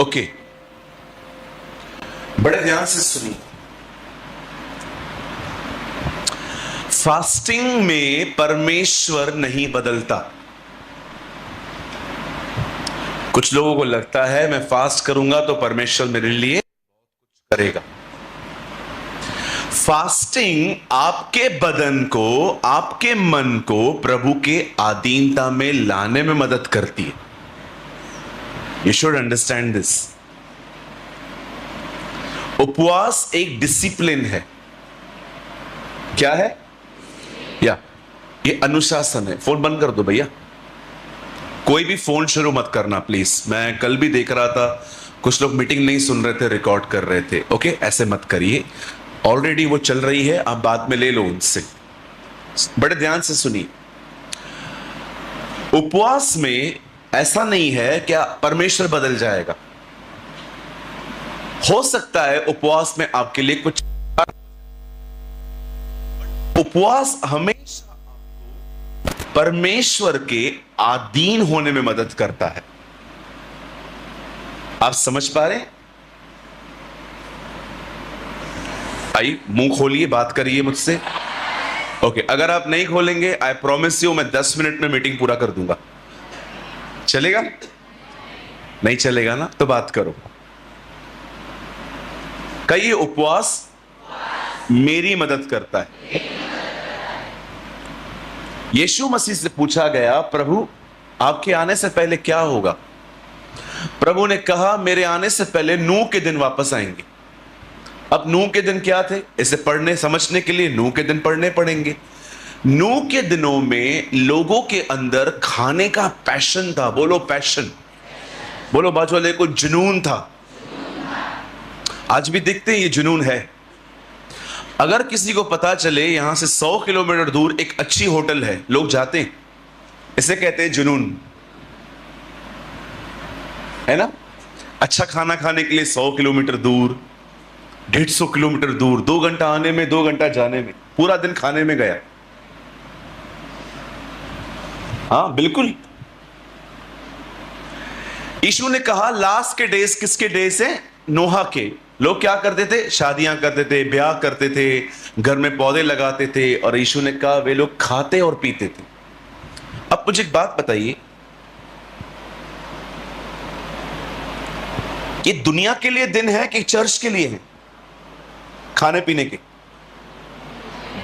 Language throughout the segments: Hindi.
ओके, बड़े ध्यान से सुनिए। फास्टिंग में परमेश्वर नहीं बदलता। कुछ लोगों को लगता है मैं फास्ट करूंगा तो परमेश्वर मेरे लिए कुछ करेगा। फास्टिंग आपके बदन को, आपके मन को प्रभु के अधीनता में लाने में मदद करती है। You should understand this. उपवास एक डिसिप्लिन है। क्या है? ये अनुशासन है। फोन बंद कर दो भैया, कोई भी फोन शुरू मत करना प्लीज। मैं कल भी देख रहा था, कुछ लोग मीटिंग नहीं सुन रहे थे, रिकॉर्ड कर रहे थे। ओके, ऐसे मत करिए, ऑलरेडी वो चल रही है, आप बाद में ले लो उनसे। बड़े ध्यान से सुनिए। उपवास में ऐसा नहीं है क्या परमेश्वर बदल जाएगा। हो सकता है उपवास में आपके लिए कुछ, उपवास हमेशा परमेश्वर के अधीन होने में मदद करता है। आप समझ पा रहे हैं? आई, मुंह खोलिए, बात करिए मुझसे। ओके, अगर आप नहीं खोलेंगे, आई प्रॉमिस यू, मैं 10 मिनट में मीटिंग पूरा कर दूंगा। चलेगा? नहीं चलेगा ना, तो बात करो। कहिए, उपवास मेरी मदद करता है। यीशु मसीह से पूछा गया, प्रभु आपके आने से पहले क्या होगा? प्रभु ने कहा, मेरे आने से पहले नूह के दिन वापस आएंगे। अब नूह के दिन क्या थे, इसे पढ़ने समझने के लिए नूह के दिन पढ़ने पड़ेंगे। नूह के दिनों में लोगों के अंदर खाने का पैशन था। बोलो पैशन, बोलो बाजू वाले को जुनून था। आज भी देखते हैं ये जुनून है। अगर किसी को पता चले यहां से 100 किलोमीटर दूर एक अच्छी होटल है, लोग जाते हैं। इसे कहते हैं जुनून, है ना? अच्छा खाना खाने के लिए 100 किलोमीटर दूर, 150 किलोमीटर दूर, 2 घंटा आने में, 2 घंटा जाने में, पूरा दिन खाने में गया। हाँ बिल्कुल। यीशु ने कहा, लास्ट के डेज किसके डेज हैं? नोहा के। लोग क्या करते थे? शादियां करते थे, ब्याह करते थे, घर में पौधे लगाते थे, और यीशु ने कहा वे लोग खाते और पीते थे। अब मुझे एक बात बताइए, ये दुनिया के लिए दिन है कि चर्च के लिए है? खाने पीने के?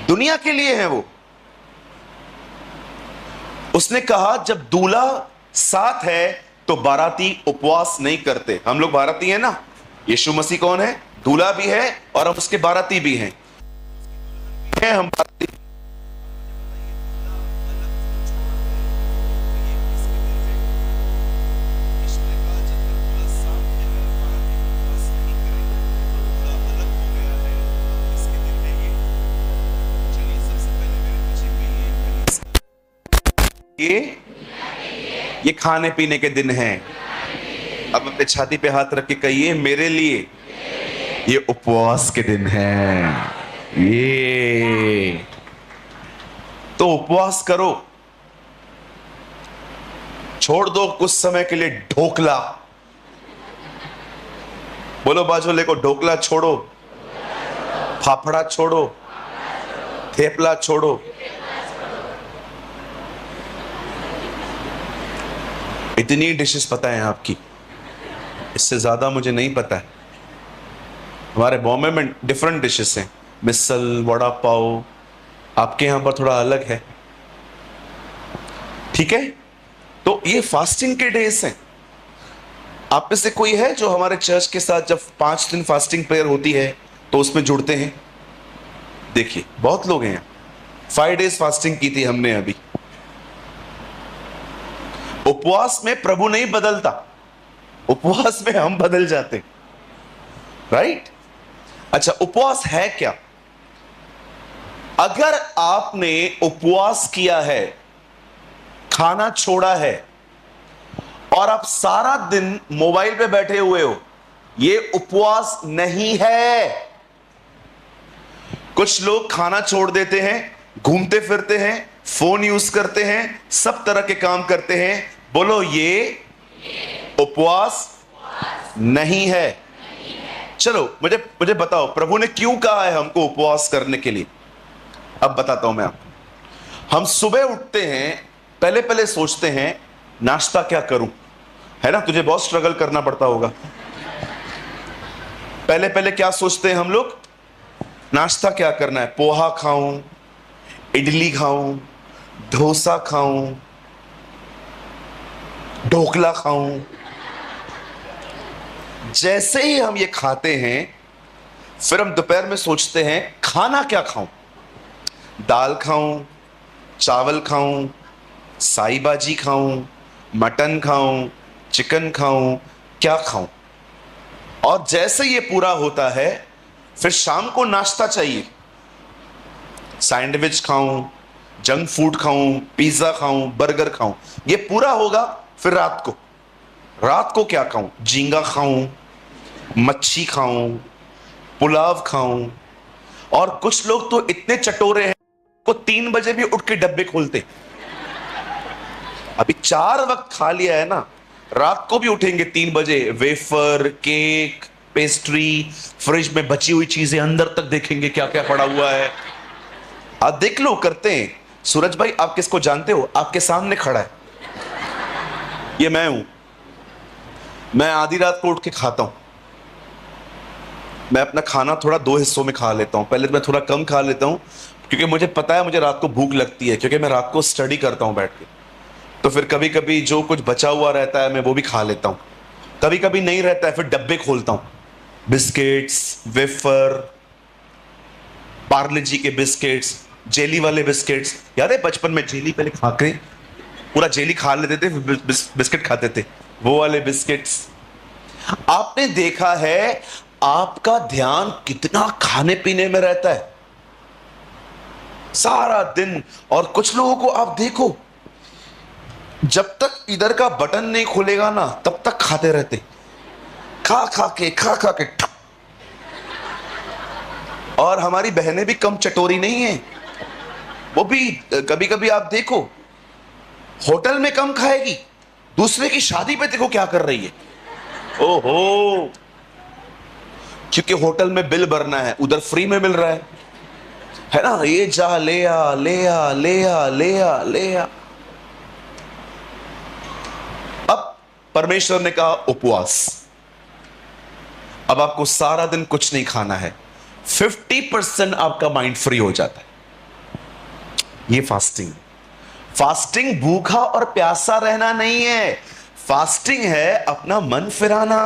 दुनिया के लिए है वो। उसने कहा जब दूल्हा साथ है तो बाराती उपवास नहीं करते। हम लोग बाराती हैं ना। यीशु मसीह कौन है? दूल्हा भी है और हम उसके बाराती भी हैं। हम बाराती। ये खाने पीने के दिन हैं। अब अपने छाती पे हाथ रख के कहिए, मेरे लिए ये उपवास के दिन हैं। ये तो उपवास करो, छोड़ दो कुछ समय के लिए ढोकला। बोलो बाजू वाले को, ढोकला छोड़ो, फाफड़ा छोड़ो, थेपला छोड़ो। इतनी डिशेस पता है आपकी, इससे ज्यादा मुझे नहीं पता है। हमारे बॉम्बे में डिफरेंट डिशेस हैं, मिसल, वड़ा पाव। आपके यहां पर थोड़ा अलग है, ठीक है? तो ये फास्टिंग के डेज हैं। आप में से कोई है जो हमारे चर्च के साथ जब 5 दिन फास्टिंग प्रेयर होती है तो उसमें जुड़ते हैं? देखिए बहुत लोग हैं यहाँ। 5 डेज फास्टिंग की थी हमने अभी। उपवास में प्रभु नहीं बदलता, उपवास में हम बदल जाते, राइट? अच्छा, उपवास है क्या? अगर आपने उपवास किया है, खाना छोड़ा है, और आप सारा दिन मोबाइल पे बैठे हुए हो, यह उपवास नहीं है। कुछ लोग खाना छोड़ देते हैं, घूमते फिरते हैं, फोन यूज करते हैं, सब तरह के काम करते हैं। बोलो ये उपवास नहीं है। चलो मुझे मुझे बताओ, प्रभु ने क्यों कहा है हमको उपवास करने के लिए? अब बताता हूं मैं आपको। हम सुबह उठते हैं, पहले पहले सोचते हैं नाश्ता क्या करूं, है ना? तुझे बहुत स्ट्रगल करना पड़ता होगा। पहले पहले क्या सोचते हैं हम लोग? नाश्ता क्या करना है? पोहा खाऊं, इडली खाऊं, डोसा खाऊं, ढोकला खाऊं। जैसे ही हम ये खाते हैं, फिर हम दोपहर में सोचते हैं खाना क्या खाऊं? दाल खाऊं, चावल खाऊं, साई भाजी खाऊं, मटन खाऊं, चिकन खाऊं, क्या खाऊं? और जैसे ये पूरा होता है, फिर शाम को नाश्ता चाहिए। सैंडविच खाऊं, जंक फूड खाऊं, पिज्जा खाऊं, बर्गर खाऊं। ये पूरा होगा, फिर रात को क्या खाऊं? झींगा खाऊं, मच्छी खाऊं, पुलाव खाऊं। और कुछ लोग तो इतने चटोरे हैं को 3 बजे भी उठ के डब्बे खोलते। अभी 4 वक्त खा लिया है ना, रात को भी उठेंगे 3 बजे, वेफर, केक, पेस्ट्री, फ्रिज में बची हुई चीजें अंदर तक देखेंगे क्या क्या पड़ा हुआ है। आप देख लो, करते हैं। सूरज भाई, आप किसको जानते हो? आपके सामने खड़ा है, ये मैं हूं। मैं आधी रात को उठ के खाता हूं। मैं अपना खाना थोड़ा 2 हिस्सों में खा लेता हूं। पहले तो मैं थोड़ा कम खा लेता हूं, क्योंकि मुझे पता है मुझे रात को भूख लगती है, क्योंकि मैं रात को स्टडी करता हूं बैठ के। तो फिर कभी कभी जो कुछ बचा हुआ रहता है मैं वो भी खा लेता हूं। कभी कभी नहीं रहता है, फिर डब्बे खोलता हूं। बिस्किट्स, वेफर, पार्ले जी के बिस्किट्स, जेली वाले बिस्किट्स। याद है बचपन में जेली पहले खा के पूरा जेली खा लेते थे, फिर बिस्किट खाते थे, वो वाले बिस्किट्स। आपने देखा है आपका ध्यान कितना खाने पीने में रहता है सारा दिन। और कुछ लोगों को आप देखो, जब तक इधर का बटन नहीं खुलेगा ना, तब तक खाते रहते, खा खा के ठप। और हमारी बहनें भी कम चटोरी नहीं है, वो भी कभी कभी आप देखो होटल में कम खाएगी, दूसरे की शादी पे देखो क्या कर रही है। ओहो, क्योंकि होटल में बिल भरना है, उधर फ्री में मिल रहा है ना? ये जा, ले आ ले आ ले आ ले आ ले आ। अब परमेश्वर ने कहा उपवास। अब आपको सारा दिन कुछ नहीं खाना है, 50% आपका माइंड फ्री हो जाता है। ये फास्टिंग भूखा और प्यासा रहना नहीं है। फास्टिंग है अपना मन फिराना।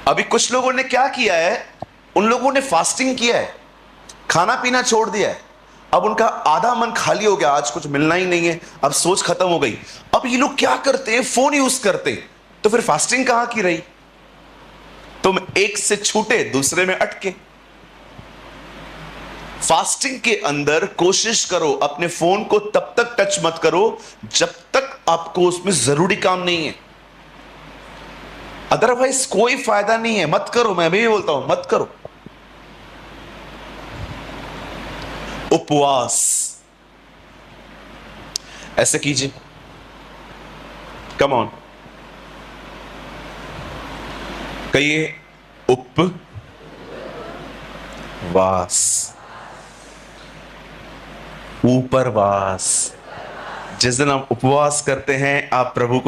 अभी कुछ लोगों ने क्या किया है, उन लोगों ने फास्टिंग किया है, खाना पीना छोड़ दिया है। अब उनका आधा मन खाली हो गया, आज कुछ मिलना ही नहीं है, अब सोच खत्म हो गई। अब ये लोग क्या करते हैं? फोन यूज करते। तो फिर फास्टिंग कहां की रही? तुम एक से छूटे, दूसरे में अटके। फास्टिंग के अंदर कोशिश करो अपने फोन को तब तक टच मत करो जब तक आपको उसमें जरूरी काम नहीं है। अदरवाइज कोई फायदा नहीं है, मत करो। मैं भी बोलता हूं मत करो। उपवास ऐसे कीजिए, कम ऑन, कहिए उपवास, ऊपरवास। जिस दिन हम उपवास करते हैं, आप लोगों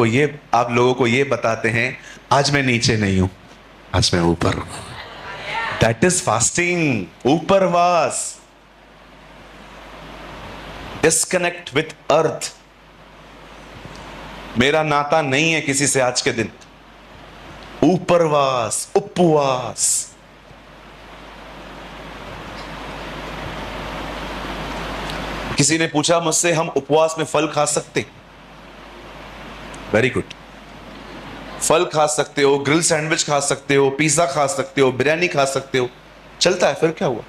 को ये बताते हैं, आज मैं नीचे नहीं हूं, आज मैं ऊपर हूं। दैट इज फास्टिंग, ऊपरवास। Disconnect with earth. मेरा नाता नहीं है किसी से आज के दिन। ऊपरवास, उपवास। किसी ने पूछा मुझसे, हम उपवास में फल खा सकते? वेरी गुड, फल खा सकते हो, ग्रिल सैंडविच खा सकते हो, पिज्जा खा सकते हो, बिरयानी खा सकते हो, चलता है। फिर क्या हुआ?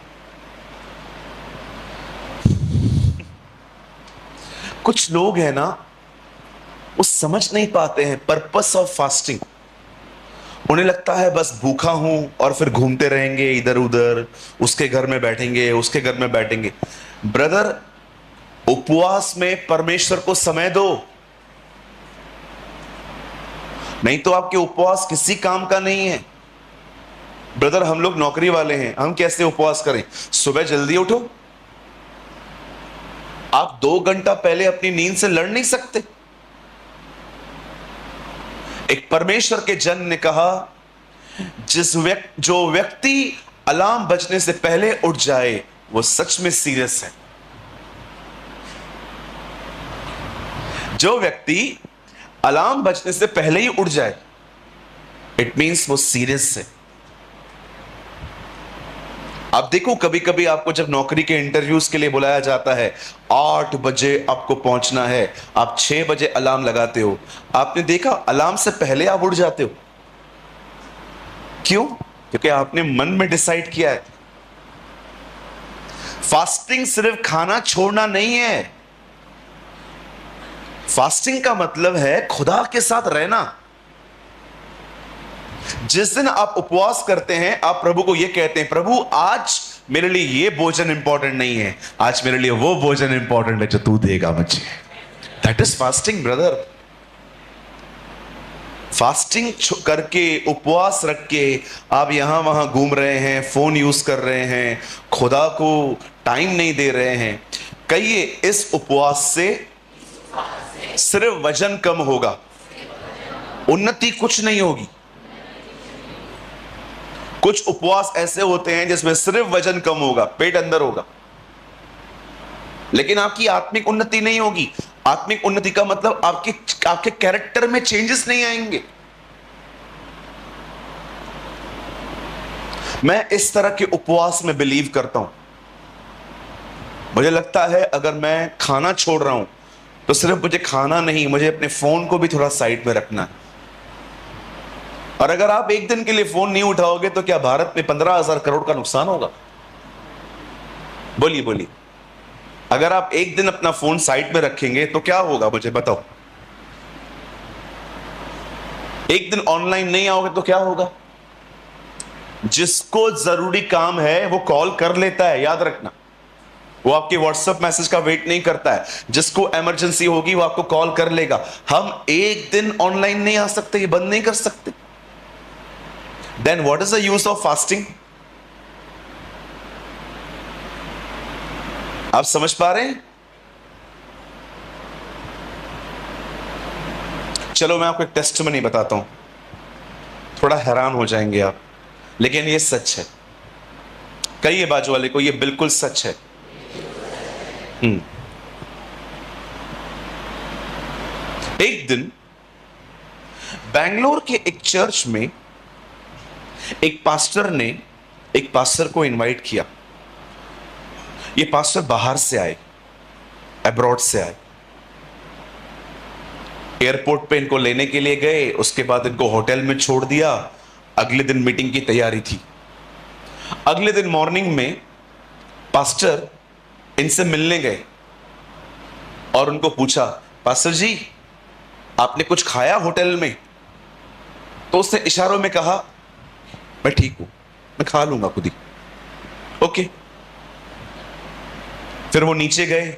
कुछ लोग हैं ना, वो समझ नहीं पाते हैं पर्पस ऑफ फास्टिंग। उन्हें लगता है बस भूखा हूं और फिर घूमते रहेंगे इधर उधर, उसके घर में बैठेंगे, उसके घर में बैठेंगे। ब्रदर, उपवास में परमेश्वर को समय दो। नहीं तो आपके उपवास किसी काम का नहीं है। ब्रदर, हम लोग नौकरी वाले हैं, हम कैसे उपवास करें? सुबह जल्दी उठो। आप 2 घंटा पहले अपनी नींद से लड़ नहीं सकते? एक परमेश्वर के जन ने कहा, जो व्यक्ति अलार्म बजने से पहले उठ जाए वो सच में सीरियस है। जो व्यक्ति अलार्म बजने से पहले ही उठ जाए, इट मींस वो सीरियस है। आप देखो, कभी कभी आपको जब नौकरी के इंटरव्यूज के लिए बुलाया जाता है, 8 बजे आपको पहुंचना है, आप 6 बजे अलार्म लगाते हो। आपने देखा, अलार्म से पहले आप उठ जाते हो। क्यों? क्योंकि आपने मन में डिसाइड किया है। फास्टिंग सिर्फ खाना छोड़ना नहीं है। फास्टिंग का मतलब है खुदा के साथ रहना। जिस दिन आप उपवास करते हैं, आप प्रभु को यह कहते हैं, प्रभु आज मेरे लिए यह भोजन इंपॉर्टेंट नहीं है, आज मेरे लिए वो भोजन इंपॉर्टेंट है जो तू देगा मुझे। That is fasting brother. Fasting करके, उपवास रख के आप यहां वहां घूम रहे हैं, फोन यूज कर रहे हैं, खुदा को टाइम नहीं दे रहे हैं। कहिए, इस उपवास से सिर्फ वजन कम होगा, उन्नति कुछ नहीं होगी। कुछ उपवास ऐसे होते हैं जिसमें सिर्फ वजन कम होगा, पेट अंदर होगा, लेकिन आपकी आत्मिक उन्नति नहीं होगी। आत्मिक उन्नति का मतलब आपके कैरेक्टर में चेंजेस नहीं आएंगे। मैं इस तरह के उपवास में बिलीव करता हूं। मुझे लगता है अगर मैं खाना छोड़ रहा हूं तो सिर्फ मुझे खाना नहीं, मुझे अपने फोन को भी थोड़ा साइड में रखना है। और अगर आप एक दिन के लिए फोन नहीं उठाओगे तो क्या भारत में 15,000 करोड़ का नुकसान होगा? बोलिए बोलिए। अगर आप एक दिन अपना फोन साइड में रखेंगे तो क्या होगा, मुझे बताओ। एक दिन ऑनलाइन नहीं आओगे तो क्या होगा? जिसको जरूरी काम है वो कॉल कर लेता है, याद रखना। वो आपके व्हाट्सएप मैसेज का वेट नहीं करता है। जिसको इमरजेंसी होगी वो आपको कॉल कर लेगा। हम एक दिन ऑनलाइन नहीं आ सकते, ये बंद नहीं कर सकते। Then what is the use of fasting? आप समझ पा रहे हैं? चलो मैं आपको एक टेस्टमनी बताता हूं, थोड़ा हैरान हो जाएंगे आप, लेकिन ये सच है। कहिए बाजू वाले को, ये बिल्कुल सच है। एक दिन बेंगलोर के एक चर्च में एक पास्टर को इनवाइट किया। ये पास्टर बाहर से आए, अब्रॉड से आए। एयरपोर्ट पे इनको लेने के लिए गए, उसके बाद इनको होटल में छोड़ दिया। अगले दिन मीटिंग की तैयारी थी। अगले दिन मॉर्निंग में पास्टर इनसे मिलने गए और उनको पूछा, पास्टर जी आपने कुछ खाया होटल में? तो उसने इशारों में कहा, मैं ठीक हूं, मैं खा लूंगा खुद ही। ओके। फिर वो नीचे गए,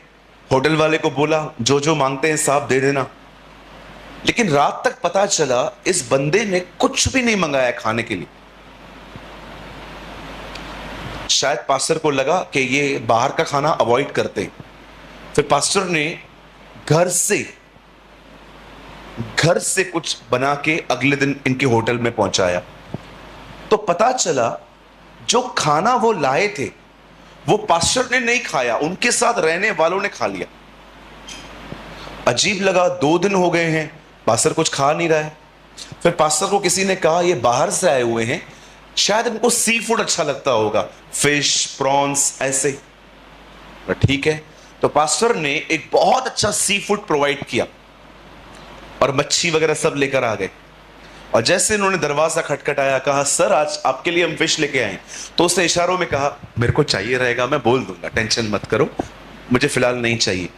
होटल वाले को बोला, जो जो मांगते हैं साहब दे देना। लेकिन रात तक पता चला इस बंदे ने कुछ भी नहीं मंगाया खाने के लिए। शायद पास्टर को लगा कि ये बाहर का खाना अवॉइड करते हैं। फिर पास्टर ने घर से कुछ बना के अगले दिन इनके होटल में पहुंचाया। तो पता चला जो खाना वो लाए थे वो पास्टर ने नहीं खाया, उनके साथ रहने वालों ने खा लिया। अजीब लगा, 2 दिन हो गए हैं पास्टर कुछ खा नहीं रहा है। फिर पास्टर को किसी ने कहा, ये बाहर से आए हुए हैं, शायद इनको सी फूड अच्छा लगता होगा, फिश, प्रॉन्स ऐसे। ठीक है, तो पास्टर ने एक बहुत अच्छा सी फूड प्रोवाइड किया और मच्छी वगैरह सब लेकर आ गए। और जैसे इन्होंने दरवाजा खटखटाया, कहा, सर आज आपके लिए हम फिश लेके आए। तो उसने इशारों में कहा, मेरे को चाहिए रहेगा, मैं बोल दूंगा, टेंशन मत करो, मुझे फिलहाल नहीं चाहिए।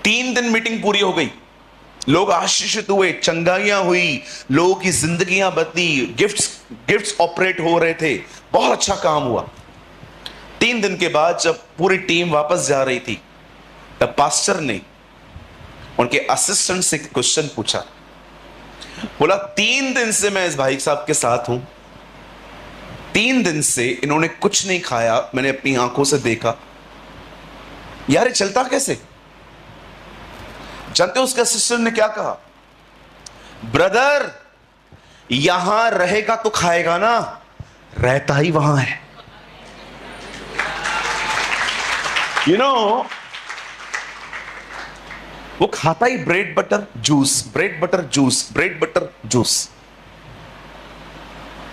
3 दिन मीटिंग पूरी हो गई, लोग आशीषित हुए, चंगाइयां हुई, लोगों की जिंदगियां बदली, गिफ्ट्स ऑपरेट हो रहे थे, बहुत अच्छा काम हुआ। 3 दिन के बाद जब पूरी टीम वापस जा रही थी, तब पास्टर ने उनके असिस्टेंट से क्वेश्चन पूछा, बोला 3 दिन से मैं इस भाई साहब के साथ हूं, 3 दिन से इन्होंने कुछ नहीं खाया, मैंने अपनी आंखों से देखा। यार ये चलता कैसे? जानते हो उसका सिस्टर ने क्या कहा? ब्रदर यहां रहेगा तो खाएगा ना, रहता ही वहां है। यू नो वो खाता ही bread butter juice, bread butter juice, bread butter juice.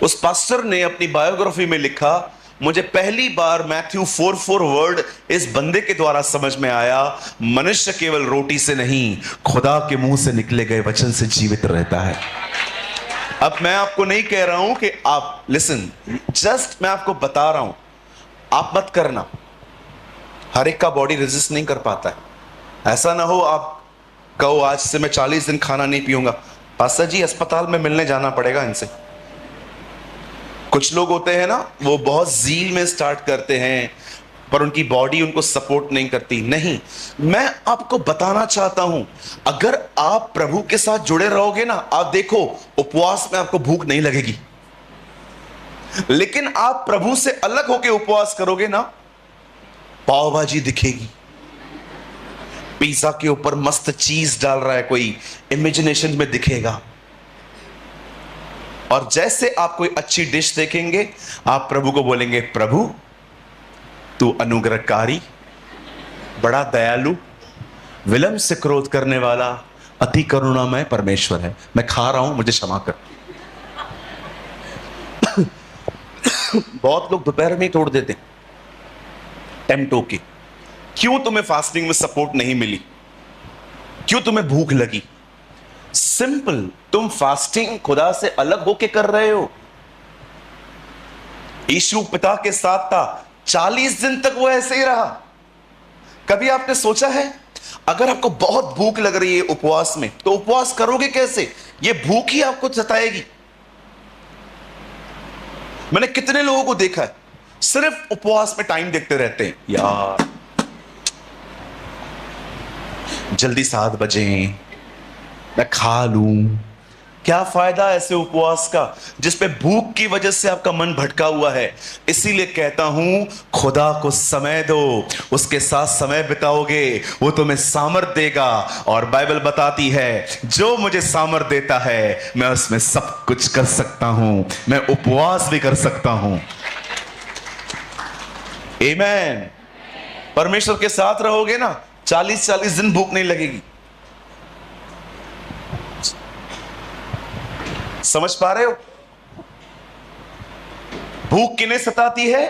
उस पास्टर ने अपनी बायोग्राफी में लिखा, मुझे पहली बार मैथ्यू 4:4 वर्ड इस बंदे के द्वारा समझ में आया, मनुष्य केवल रोटी से नहीं, खुदा के मुंह से निकले गए वचन से जीवित रहता है। अब मैं आपको नहीं कह रहा हूं कि आप लिसन, जस्ट मैं आपको बता रहा हूं, आप मत करना। हर एक का बॉडी रेजिस्ट नहीं कर पाता है। ऐसा ना हो आप कहो आज से मैं 40 दिन खाना नहीं पीऊंगा, पास्टर जी अस्पताल में मिलने जाना पड़ेगा इनसे। कुछ लोग होते हैं ना, वो बहुत जील में स्टार्ट करते हैं पर उनकी बॉडी उनको सपोर्ट नहीं करती। नहीं, मैं आपको बताना चाहता हूं, अगर आप प्रभु के साथ जुड़े रहोगे ना, आप देखो उपवास में आपको भूख नहीं लगेगी, लेकिन आप प्रभु से अलग होकर उपवास करोगे ना, पाव भाजी दिखेगी, पिज्जा के ऊपर मस्त चीज डाल रहा है कोई, इमेजिनेशन में दिखेगा। और जैसे आप कोई अच्छी डिश देखेंगे, आप प्रभु को बोलेंगे, प्रभु तू अनुग्रहकारी, बड़ा दयालु, विलंब से क्रोध करने वाला, अति करुणामय परमेश्वर है, मैं खा रहा हूं, मुझे क्षमा कर। बहुत लोग दोपहर में ही तोड़ देते टेम्प्ट होके। क्यों तुम्हें फास्टिंग में सपोर्ट नहीं मिली? क्यों तुम्हें भूख लगी? सिंपल, तुम फास्टिंग खुदा से अलग होके कर रहे हो। यीशु पिता के साथ था, 40 दिन तक वो ऐसे ही रहा। कभी आपने सोचा है, अगर आपको बहुत भूख लग रही है उपवास में, तो उपवास करोगे कैसे? ये भूख ही आपको सताएगी। मैंने कितने लोगों को देखा है, सिर्फ उपवास में टाइम देखते रहते हैं, यार जल्दी 7 बजे मैं खा लूं। क्या फायदा ऐसे उपवास का जिसपे भूख की वजह से आपका मन भटका हुआ है? इसीलिए कहता हूं, खुदा को समय दो, उसके साथ समय बिताओगे, वो तुम्हें सामर्थ देगा। और बाइबल बताती है, जो मुझे सामर्थ देता है, मैं उसमें सब कुछ कर सकता हूं, मैं उपवास भी कर सकता हूं। आमीन। परमेश्वर के साथ रहोगे ना, 40-40 दिन भूख नहीं लगेगी। समझ पा रहे हो? भूख किन्हें सताती है?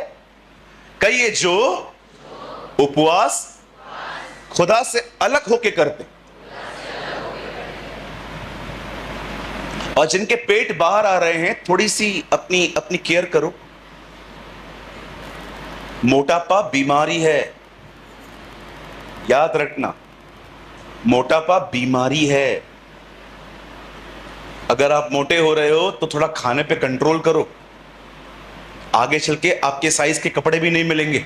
कहिए, जो उपवास खुदा से अलग होके करते, और जिनके पेट बाहर आ रहे हैं, थोड़ी सी अपनी केयर करो। मोटापा बीमारी है, याद रखना, मोटापा बीमारी है। अगर आप मोटे हो रहे हो तो थोड़ा खाने पे कंट्रोल करो, आगे चल के आपके साइज के कपड़े भी नहीं मिलेंगे,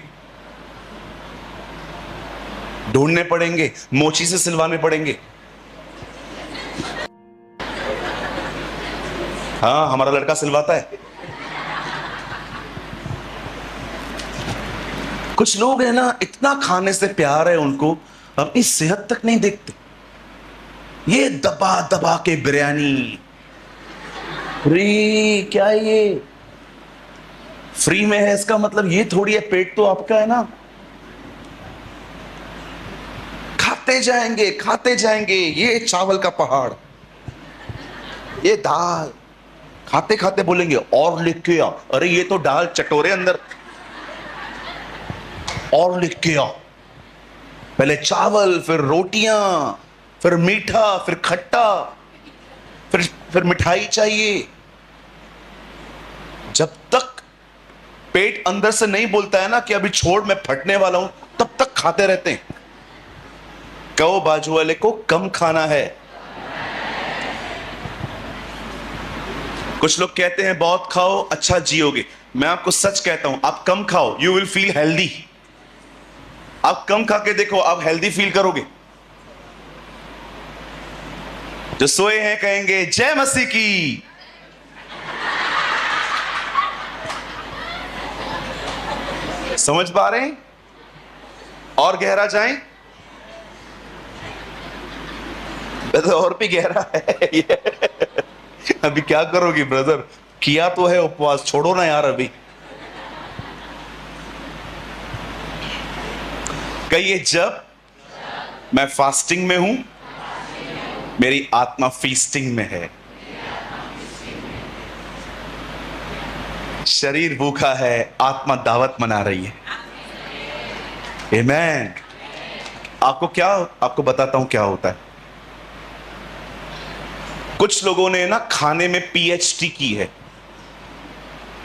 ढूंढने पड़ेंगे, मोची से सिलवाने पड़ेंगे। हाँ, हमारा लड़का सिलवाता है। कुछ लोग हैं ना, इतना खाने से प्यार है उनको, अपनी सेहत तक नहीं देखते। ये दबा दबा के बिरयानी फ्री, क्या ये फ्री में है? इसका मतलब ये थोड़ी है, पेट तो आपका है ना। खाते जाएंगे ये चावल का पहाड़, ये दाल, खाते खाते बोलेंगे और लिख के आ, अरे ये तो दाल चटोरे अंदर, और लिख के आ। पहले चावल, फिर रोटियां, फिर मीठा, फिर खट्टा, फिर मिठाई चाहिए। जब तक पेट अंदर से नहीं बोलता है ना कि अभी छोड़, मैं फटने वाला हूं, तब तक खाते रहते हैं। कहो बाजू वाले को, कम खाना है। कुछ लोग कहते हैं बहुत खाओ अच्छा जियोगे। मैं आपको सच कहता हूं, आप कम खाओ, यू विल फील हेल्दी। आप कम खा के देखो, आप हेल्दी फील करोगे। जो सोए हैं कहेंगे जय मसीह की। समझ पा रहे हैं? और गहरा जाएं? तो और भी गहरा है ये। अभी क्या करोगी ब्रदर? किया तो है उपवास, छोड़ो ना यार अभी। कहिए, जब मैं फास्टिंग में हूं, मेरी आत्मा फीस्टिंग में है। शरीर भूखा है, आत्मा दावत मना रही है। आमेन। आपको बताता हूं क्या होता है। कुछ लोगों ने ना खाने में पीएचडी की है।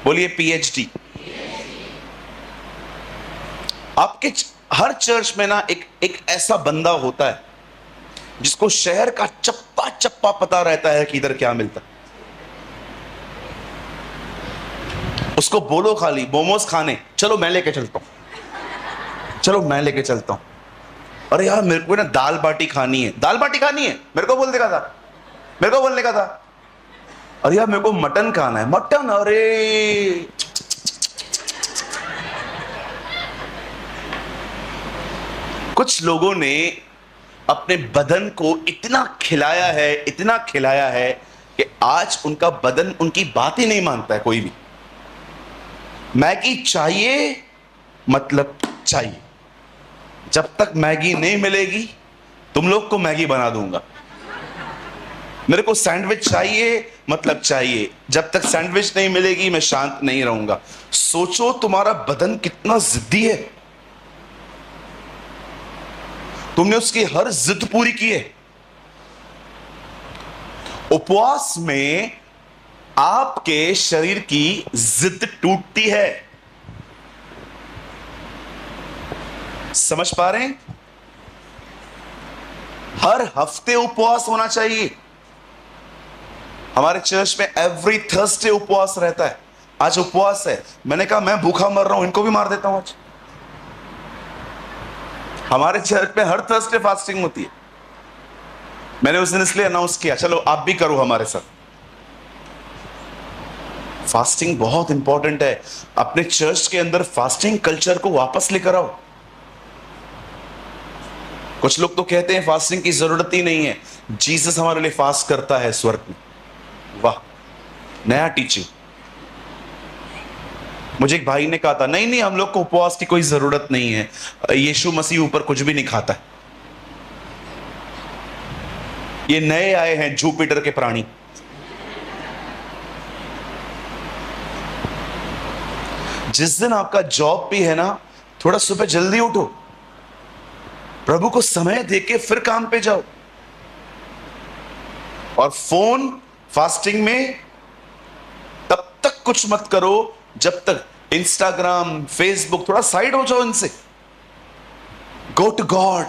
बोलिए पीएचडी। आपके हर चर्च में ना एक ऐसा बंदा होता है जिसको शहर का चप्पा चप्पा पता रहता है कि इधर क्या मिलता है। उसको बोलो खाली मोमोज खाने, चलो मैं लेके चलता हूं, चलो मैं लेके चलता हूं। अरे यार मेरे को ना दाल बाटी खानी है, दाल बाटी खानी है, मेरे को बोलने का था, मेरे को बोलने का था। अरे यार मेरे को मटन खाना है, मटन। अरे कुछ लोगों ने अपने बदन को इतना खिलाया है, इतना खिलाया है कि आज उनका बदन उनकी बात ही नहीं मानता है कोई भी। मैगी चाहिए मतलब चाहिए। जब तक मैगी नहीं मिलेगी तुम लोग को मैगी बना दूंगा। मेरे को सैंडविच चाहिए मतलब चाहिए। जब तक सैंडविच नहीं मिलेगी मैं शांत नहीं रहूंगा। सोचो तुम्हारा बदन कितना जिद्दी है। तुमने उसकी हर जिद पूरी की है। उपवास में आपके शरीर की जिद टूटती है। समझ पा रहे हैं? हर हफ्ते उपवास होना चाहिए। हमारे चर्च में एवरी थर्सडे उपवास रहता है। आज उपवास है, मैंने कहा मैं भूखा मर रहा हूं, इनको भी मार देता हूं आज। हमारे चर्च में हर थर्सडे फास्टिंग होती है। मैंने उस दिन इसलिए अनाउंस किया, चलो आप भी करो हमारे साथ। फास्टिंग बहुत इंपॉर्टेंट है। अपने चर्च के अंदर फास्टिंग कल्चर को वापस लेकर आओ। कुछ लोग तो कहते हैं फास्टिंग की जरूरत ही नहीं है, जीसस हमारे लिए फास्ट करता है स्वर्ग में। वाह, नया टीचिंग। मुझे एक भाई ने कहा था, नहीं नहीं हम लोग को उपवास की कोई जरूरत नहीं है, यीशु मसीह ऊपर कुछ भी नहीं खाता है। ये नए आए हैं जुपिटर के प्राणी। जिस दिन आपका जॉब भी है ना, थोड़ा सुबह जल्दी उठो, प्रभु को समय देके फिर काम पे जाओ। और फोन फास्टिंग में तब तक कुछ मत करो जब तक इंस्टाग्राम फेसबुक, थोड़ा साइड हो जाओ इनसे। गो टू गॉड,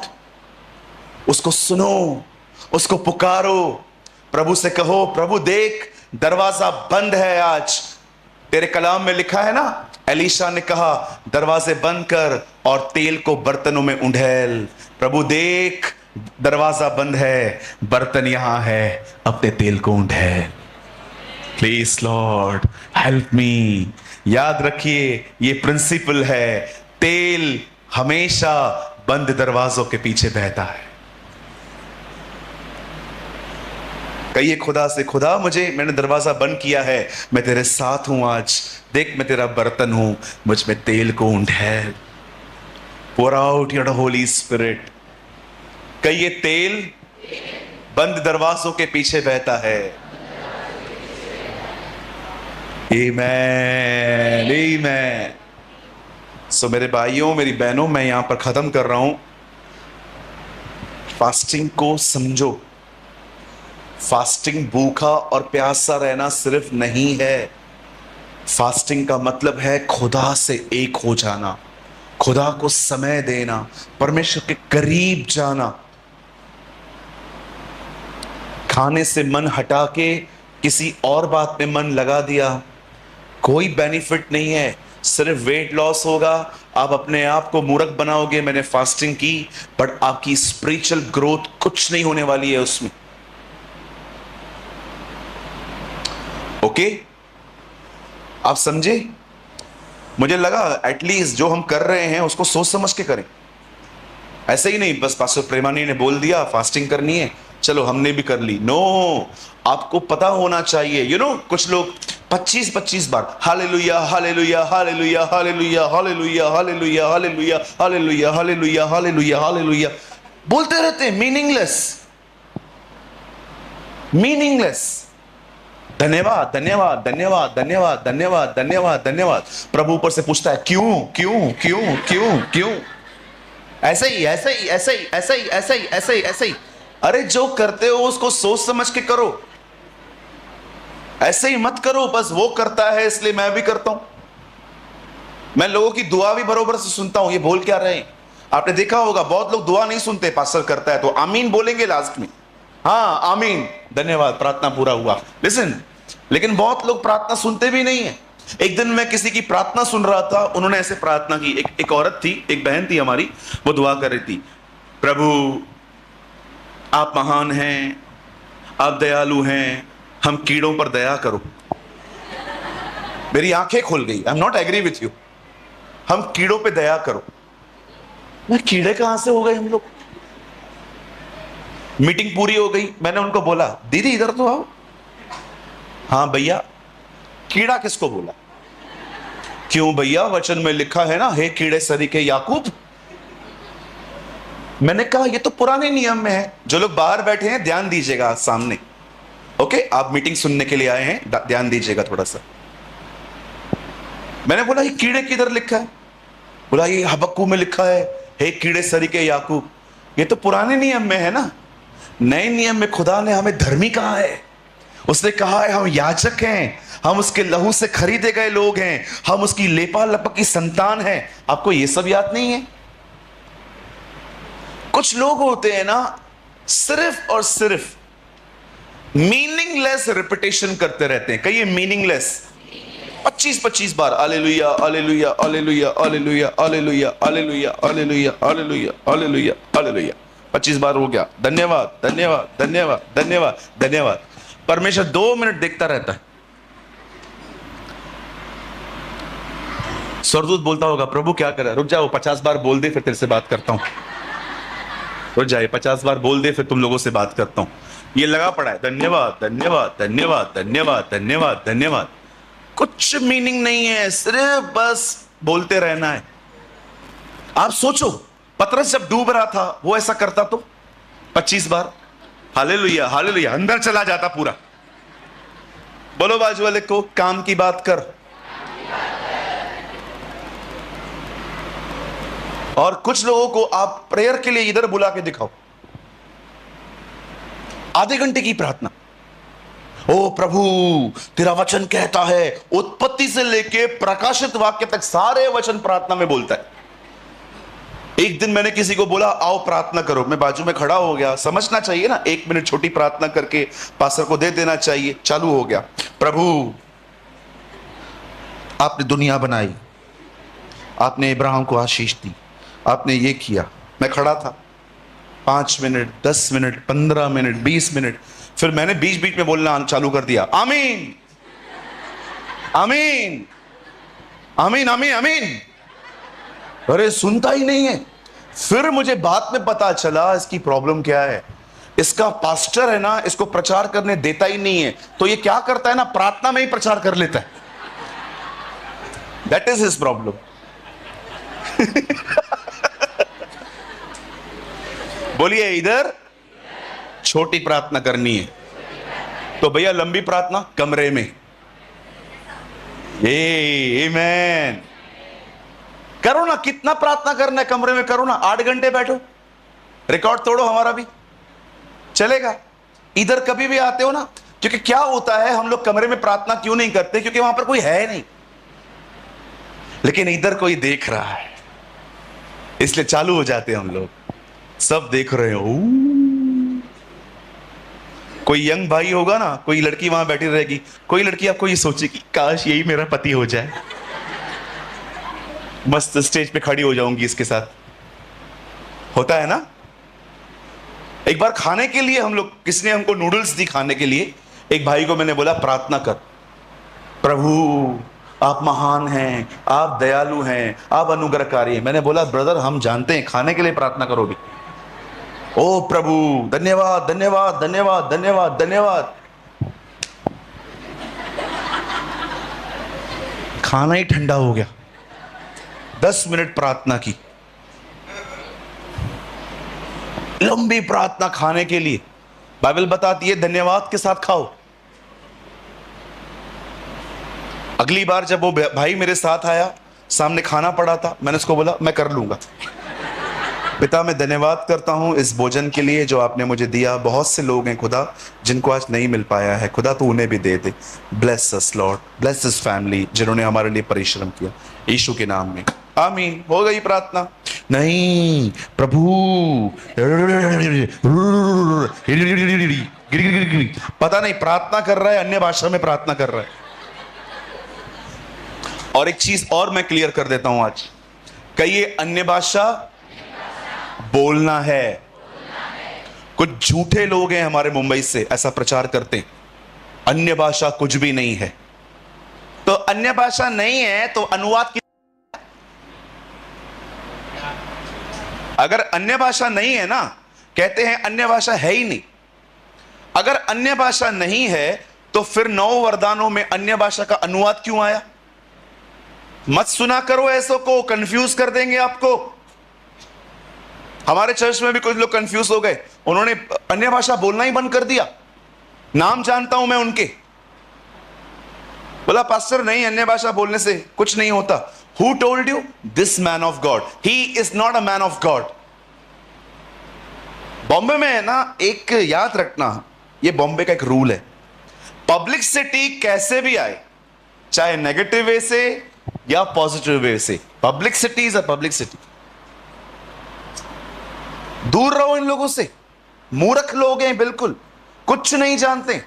उसको सुनो, उसको पुकारो। प्रभु से कहो, प्रभु देख दरवाजा बंद है आज। तेरे कलाम में लिखा है ना, एलीशा ने कहा दरवाजे बंद कर और तेल को बर्तनों में उंडेल। प्रभु देख दरवाजा बंद है, बर्तन यहां है, अपने तेल को उंडेल। Please lord help me. याद रखिए ये प्रिंसिपल है, तेल हमेशा बंद दरवाजों के पीछे बहता है। कहिए खुदा से, खुदा मैंने दरवाजा बंद किया है, मैं तेरे साथ हूं आज। देख मैं तेरा बर्तन हूं, मुझ में तेल को उंडेल। pour out your holy spirit। कहिए तेल बंद दरवाजों के पीछे बहता है। आमेन, आमेन। सो मेरे भाइयों मेरी बहनों, मैं यहां पर खत्म कर रहा हूं। फास्टिंग को समझो। फास्टिंग भूखा और प्यासा रहना सिर्फ नहीं है। फास्टिंग का मतलब है खुदा से एक हो जाना, खुदा को समय देना, परमेश्वर के करीब जाना। खाने से मन हटा के किसी और बात में मन लगा दिया, कोई बेनिफिट नहीं है, सिर्फ वेट लॉस होगा। आप अपने आप को मूर्ख बनाओगे। मैंने फास्टिंग की बट आपकी स्पिरिचुअल ग्रोथ कुछ नहीं होने वाली है उसमें। ओके, आप समझे? मुझे लगा एटलीस्ट जो हम कर रहे हैं उसको सोच समझ के करें, ऐसे ही नहीं बस पास्टर प्रेमानी ने बोल दिया फास्टिंग करनी है चलो हमने भी कर ली। नो, आपको पता होना चाहिए। कुछ लोग 25-25 बार hallelujah hallelujah hallelujah hallelujah hallelujah hallelujah hallelujah hallelujah hallelujah hallelujah hallelujah बोलते रहते हैं, मीनिंगलेस। धन्यवाद धन्यवाद धन्यवाद धन्यवाद धन्यवाद धन्यवाद धन्यवाद। प्रभु ऊपर से पूछता है क्यों क्यों क्यों क्यों क्यों, ऐसे ही ऐसे ही ऐसे ही ऐसे ही ऐसे ही ऐसे ही ऐसे ही। अरे जो करते हो उसको सोच समझ के करो, ऐसे ही मत करो बस वो करता है इसलिए मैं भी करता हूं। मैं लोगों की दुआ भी बरोबर से सुनता हूं, ये बोल क्या रहे हैं। आपने देखा होगा बहुत लोग दुआ नहीं सुनते, पास्टर करता है तो आमीन बोलेंगे लास्ट में, हाँ आमीन धन्यवाद प्रार्थना पूरा हुआ, लिसन। लेकिन बहुत लोग प्रार्थना सुनते भी नहीं है। एक दिन मैं किसी की प्रार्थना सुन रहा था, उन्होंने ऐसे प्रार्थना की, एक औरत थी, एक बहन थी हमारी, वो दुआ कर रही थी, प्रभु आप महान हैं, आप दयालु हैं, हम कीड़ों पर दया करो। मेरी आंखें खुल गई, I am not agree with you, हम कीड़ों पे दया करो। मैं कीड़े कहां से हो गए हम लोग। मीटिंग पूरी हो गई, मैंने उनको बोला दीदी इधर तो आओ। हाँ भैया, कीड़ा किसको बोला? क्यों भैया, वचन में लिखा है ना, हे कीड़े सरीखे याकूब। मैंने कहा ये तो पुराने नियम में है। जो लोग बाहर बैठे हैं ध्यान दीजिएगा सामने, ओके? आप मीटिंग सुनने के लिए आए हैं, ध्यान दीजिएगा थोड़ा सा। मैंने बोला ये कीड़े किधर लिखा है? बोला ये हबक्कू में लिखा है, हे कीड़े सरीखे याकूब। ये तो पुराने नियम में है ना, नए नियम में खुदा ने हमें धर्मी कहा है। उसने कहा है हम याजक हैं, हम उसके लहू से खरीदे गए लोग हैं, हम उसकी लेपा लपक की संतान हैं। आपको ये सब याद नहीं है? कुछ लोग होते हैं ना, सिर्फ और सिर्फ मीनिंगलेस रिपीटेशन करते रहते हैं। कहिए मीनिंगलेस। 25-25 बार hallelujah hallelujah hallelujah hallelujah hallelujah hallelujah hallelujah hallelujah hallelujah hallelujah 25 बार हो गया। धन्यवाद धन्यवाद धन्यवाद धन्यवाद धन्यवाद। परमेश्वर 2 मिनट देखता रहता है। स्वर्गदूत बोलता होगा प्रभु क्या कर रहा है, रुक जाओ 50 बार बोल दे फिर तेरे से बात करता हूं। रुक जाए 50 बार बोल दे फिर तुम लोगों से बात करता हूं। ये लगा पड़ा है धन्यवाद धन्यवाद धन्यवाद धन्यवाद धन्यवाद धन्यवाद। कुछ मीनिंग नहीं है, सिर्फ बस बोलते रहना है। आप सोचो पतरस जब डूब रहा था वो ऐसा करता तो 25 बार हालेलुया हालेलुया अंदर चला जाता पूरा। बोलो बाजू वाले को काम की बात कर। और कुछ लोगों को आप प्रेयर के लिए इधर बुला के दिखाओ, आधे घंटे की प्रार्थना। ओ प्रभु तेरा वचन कहता है, उत्पत्ति से लेके प्रकाशित वाक्य तक सारे वचन प्रार्थना में बोलता है। एक दिन मैंने किसी को बोला आओ प्रार्थना करो, मैं बाजू में खड़ा हो गया। समझना चाहिए ना, 1 मिनट छोटी प्रार्थना करके पास्टर को दे देना चाहिए। चालू हो गया, प्रभु आपने दुनिया बनाई, आपने इब्राहिम को आशीष दी, आपने ये किया। मैं खड़ा था 5 मिनट 10 मिनट 15 मिनट 20 मिनट, फिर मैंने बीच बीच में बोलना चालू कर दिया, आमीन आमीन आमीन आमीन आमीन। अरे सुनता ही नहीं है। फिर मुझे बाद में पता चला इसकी प्रॉब्लम क्या है। इसका पास्टर है ना, इसको प्रचार करने देता ही नहीं है, तो ये क्या करता है ना, प्रार्थना में ही प्रचार कर लेता है। That is his problem. बोलिए इधर छोटी प्रार्थना करनी है तो भैया लंबी प्रार्थना कमरे में। आमीन। करो ना, कितना प्रार्थना करना है कमरे में, करो ना, 8 घंटे बैठो, रिकॉर्ड तोड़ो, हमारा भी चलेगा। इधर कभी भी आते हो ना, क्योंकि क्या होता है हम लोग कमरे में प्रार्थना क्यों नहीं करते, क्योंकि वहां पर कोई है नहीं, लेकिन इधर कोई देख रहा है इसलिए चालू हो जाते हैं हम लोग। सब देख रहे हो, कोई यंग भाई होगा ना, कोई लड़की वहां बैठी रहेगी, कोई लड़की आपको ये सोचेगी काश यही मेरा पति हो जाए, मस्त स्टेज पे खड़ी हो जाऊंगी इसके साथ। होता है ना। एक बार खाने के लिए हम लोग, किसने हमको नूडल्स दी खाने के लिए, एक भाई को मैंने बोला प्रार्थना कर, प्रभु आप महान हैं, आप दयालु हैं, आप अनुग्रहकारी हैं। मैंने बोला ब्रदर हम जानते हैं, खाने के लिए प्रार्थना करोगे। ओ प्रभु धन्यवाद धन्यवाद धन्यवाद धन्यवाद धन्यवाद। खाना ही ठंडा हो गया। 10 मिनट प्रार्थना की, लंबी प्रार्थना खाने के लिए। बाइबल बताती है धन्यवाद के साथ खाओ। अगली बार जब वो भाई मेरे साथ आया, सामने खाना पड़ा था, मैंने उसको बोला मैं कर लूंगा। पिता मैं धन्यवाद करता हूं इस भोजन के लिए जो आपने मुझे दिया। बहुत से लोग हैं खुदा जिनको आज नहीं मिल पाया है, खुदा तो उन्हें भी दे दे। Bless us Lord, bless this family जिन्होंने हमारे लिए परिश्रम किया, यीशु के नाम में आमीन। हो गई प्रार्थना? नहीं प्रभु, पता नहीं प्रार्थना कर रहा है, अन्य भाषा में प्रार्थना कर रहा है। और एक चीज और मैं क्लियर कर देता हूं आज, कहिए अन्य भाषा बोलना है। कुछ झूठे लोग हैं हमारे मुंबई से ऐसा प्रचार करते हैं, अन्य भाषा कुछ भी नहीं है। तो अन्य भाषा नहीं है तो अनुवाद की, अगर अन्य भाषा नहीं है ना, कहते हैं अन्य भाषा है ही नहीं। अगर अन्य भाषा नहीं है तो फिर 9 वरदानों में अन्य भाषा का अनुवाद क्यों आया? मत सुना करो ऐसों को, कंफ्यूज कर देंगे आपको। हमारे चर्च में भी कुछ लोग कंफ्यूज हो गए, उन्होंने अन्य भाषा बोलना ही बंद कर दिया। नाम जानता हूं मैं उनके। बोला पास्टर नहीं, अन्य भाषा बोलने से कुछ नहीं होता। Who told you? This man of God, he is not a man of God. Bombay में है ना, एक याद रखना, ये बॉम्बे का एक रूल है, पब्लिक सिटी कैसे भी आए, चाहे नेगेटिव वे से या पॉजिटिव वे से, public city is a public city. दूर रहो इन लोगों से, मूर्ख लोग हैं, बिल्कुल कुछ नहीं जानते।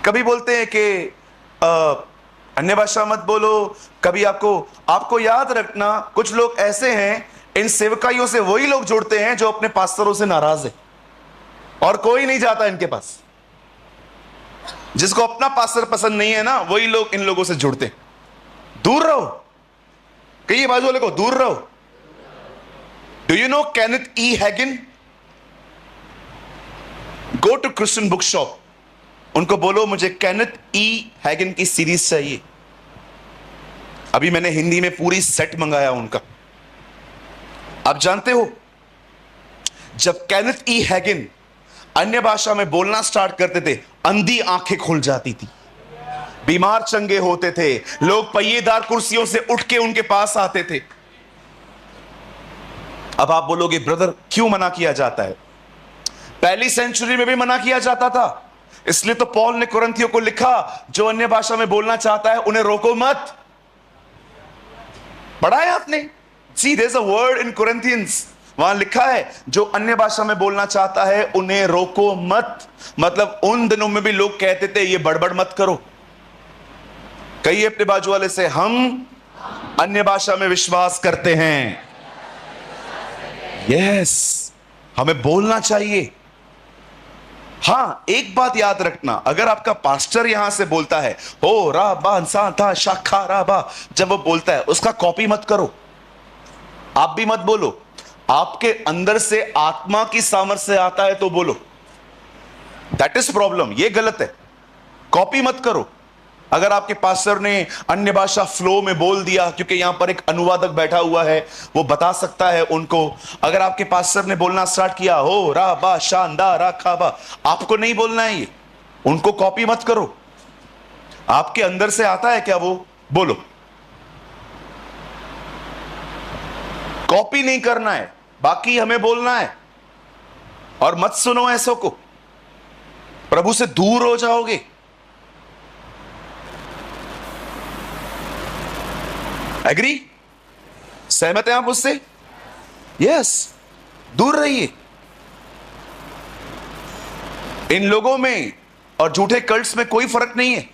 कभी बोलते हैं कि अन्य भाषा मत बोलो, कभी आपको याद रखना, कुछ लोग ऐसे हैं, इन सेवकाइयों से वही लोग जुड़ते हैं जो अपने पास्टरों से नाराज है, और कोई नहीं जाता इनके पास। जिसको अपना पास्टर पसंद नहीं है ना, वही लोग इन लोगों से जुड़ते हैं। दूर रहो, कहिए बाजू वाले को दूर रहो। Do you know Kenneth E Hagin? Go to Christian book shop, उनको बोलो मुझे केनेथ ई हैगिन की सीरीज चाहिए। अभी मैंने हिंदी में पूरी सेट मंगाया उनका। आप जानते हो, जब केनेथ ई हैगिन अन्य भाषा में बोलना स्टार्ट करते थे, अंधी आंखें खुल जाती थी, बीमार चंगे होते थे, लोग पहिएदार कुर्सियों से उठ के उनके पास आते थे। अब आप बोलोगे ब्रदर क्यों मना किया जाता है? पहली सेंचुरी में भी मना किया जाता था, इसलिए तो पौल ने कुरिन्थियों को लिखा जो अन्य भाषा में बोलना चाहता है उन्हें रोको मत। पढ़ा है आपने? See there is a word in Corinthians, वहां लिखा है जो अन्य भाषा में बोलना चाहता है उन्हें रोको मत। मतलब उन दिनों में भी लोग कहते थे ये बड़बड़ मत करो। कहिए अपने बाजू वाले से, हम अन्य भाषा में विश्वास करते हैं। यस, हमें बोलना चाहिए। हां, एक बात याद रखना, अगर आपका पास्टर यहां से बोलता है हो रा बा सा था शाखा रा बा, जब वो बोलता है उसका कॉपी मत करो, आप भी मत बोलो। आपके अंदर से आत्मा की सामर्थ्य से आता है तो बोलो, दैट इज प्रॉब्लम। ये गलत है, कॉपी मत करो। अगर आपके पास्टर ने अन्य भाषा फ्लो में बोल दिया, क्योंकि यहां पर एक अनुवादक बैठा हुआ है, वो बता सकता है उनको। अगर आपके पास्टर ने बोलना स्टार्ट किया हो रा बा शानदार रा खा बा, आपको नहीं बोलना है ये, उनको कॉपी मत करो। आपके अंदर से आता है क्या, वो बोलो। कॉपी नहीं करना है, बाकी हमें बोलना है। और मत सुनो ऐसों को, प्रभु से दूर हो जाओगे। एग्री? सहमत हैं आप उससे? यस, दूर रहिए इन लोगों में। और झूठे कल्ट्स में कोई फर्क नहीं है,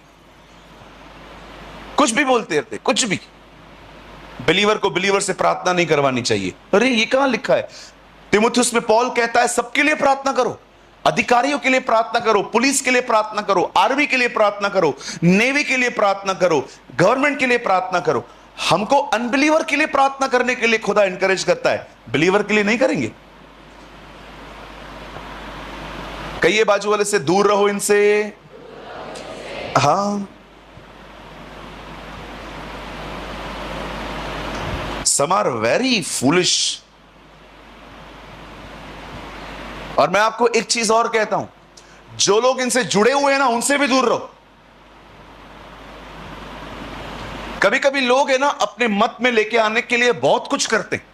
कुछ भी बोलते रहते, कुछ भी। बिलीवर को बिलीवर से प्रार्थना नहीं करवानी चाहिए। अरे ये कहां लिखा है? तीमुथियुस में पौल कहता है सबके लिए प्रार्थना करो। अधिकारियों के लिए प्रार्थना करो, पुलिस के लिए प्रार्थना करो, आर्मी के लिए प्रार्थना करो, नेवी के लिए प्रार्थना करो, गवर्नमेंट के लिए प्रार्थना करो। हमको अनबिलीवर के लिए प्रार्थना करने के लिए खुदा इंकरेज करता है, बिलीवर के लिए नहीं करेंगे। कहिए बाजू वाले से, दूर रहो इनसे। हाँ, some are very foolish। और मैं आपको एक चीज और कहता हूं, जो लोग इनसे जुड़े हुए हैं ना, उनसे भी दूर रहो। कभी कभी लोग है ना, अपने मत में लेके आने के लिए बहुत कुछ करते हैं।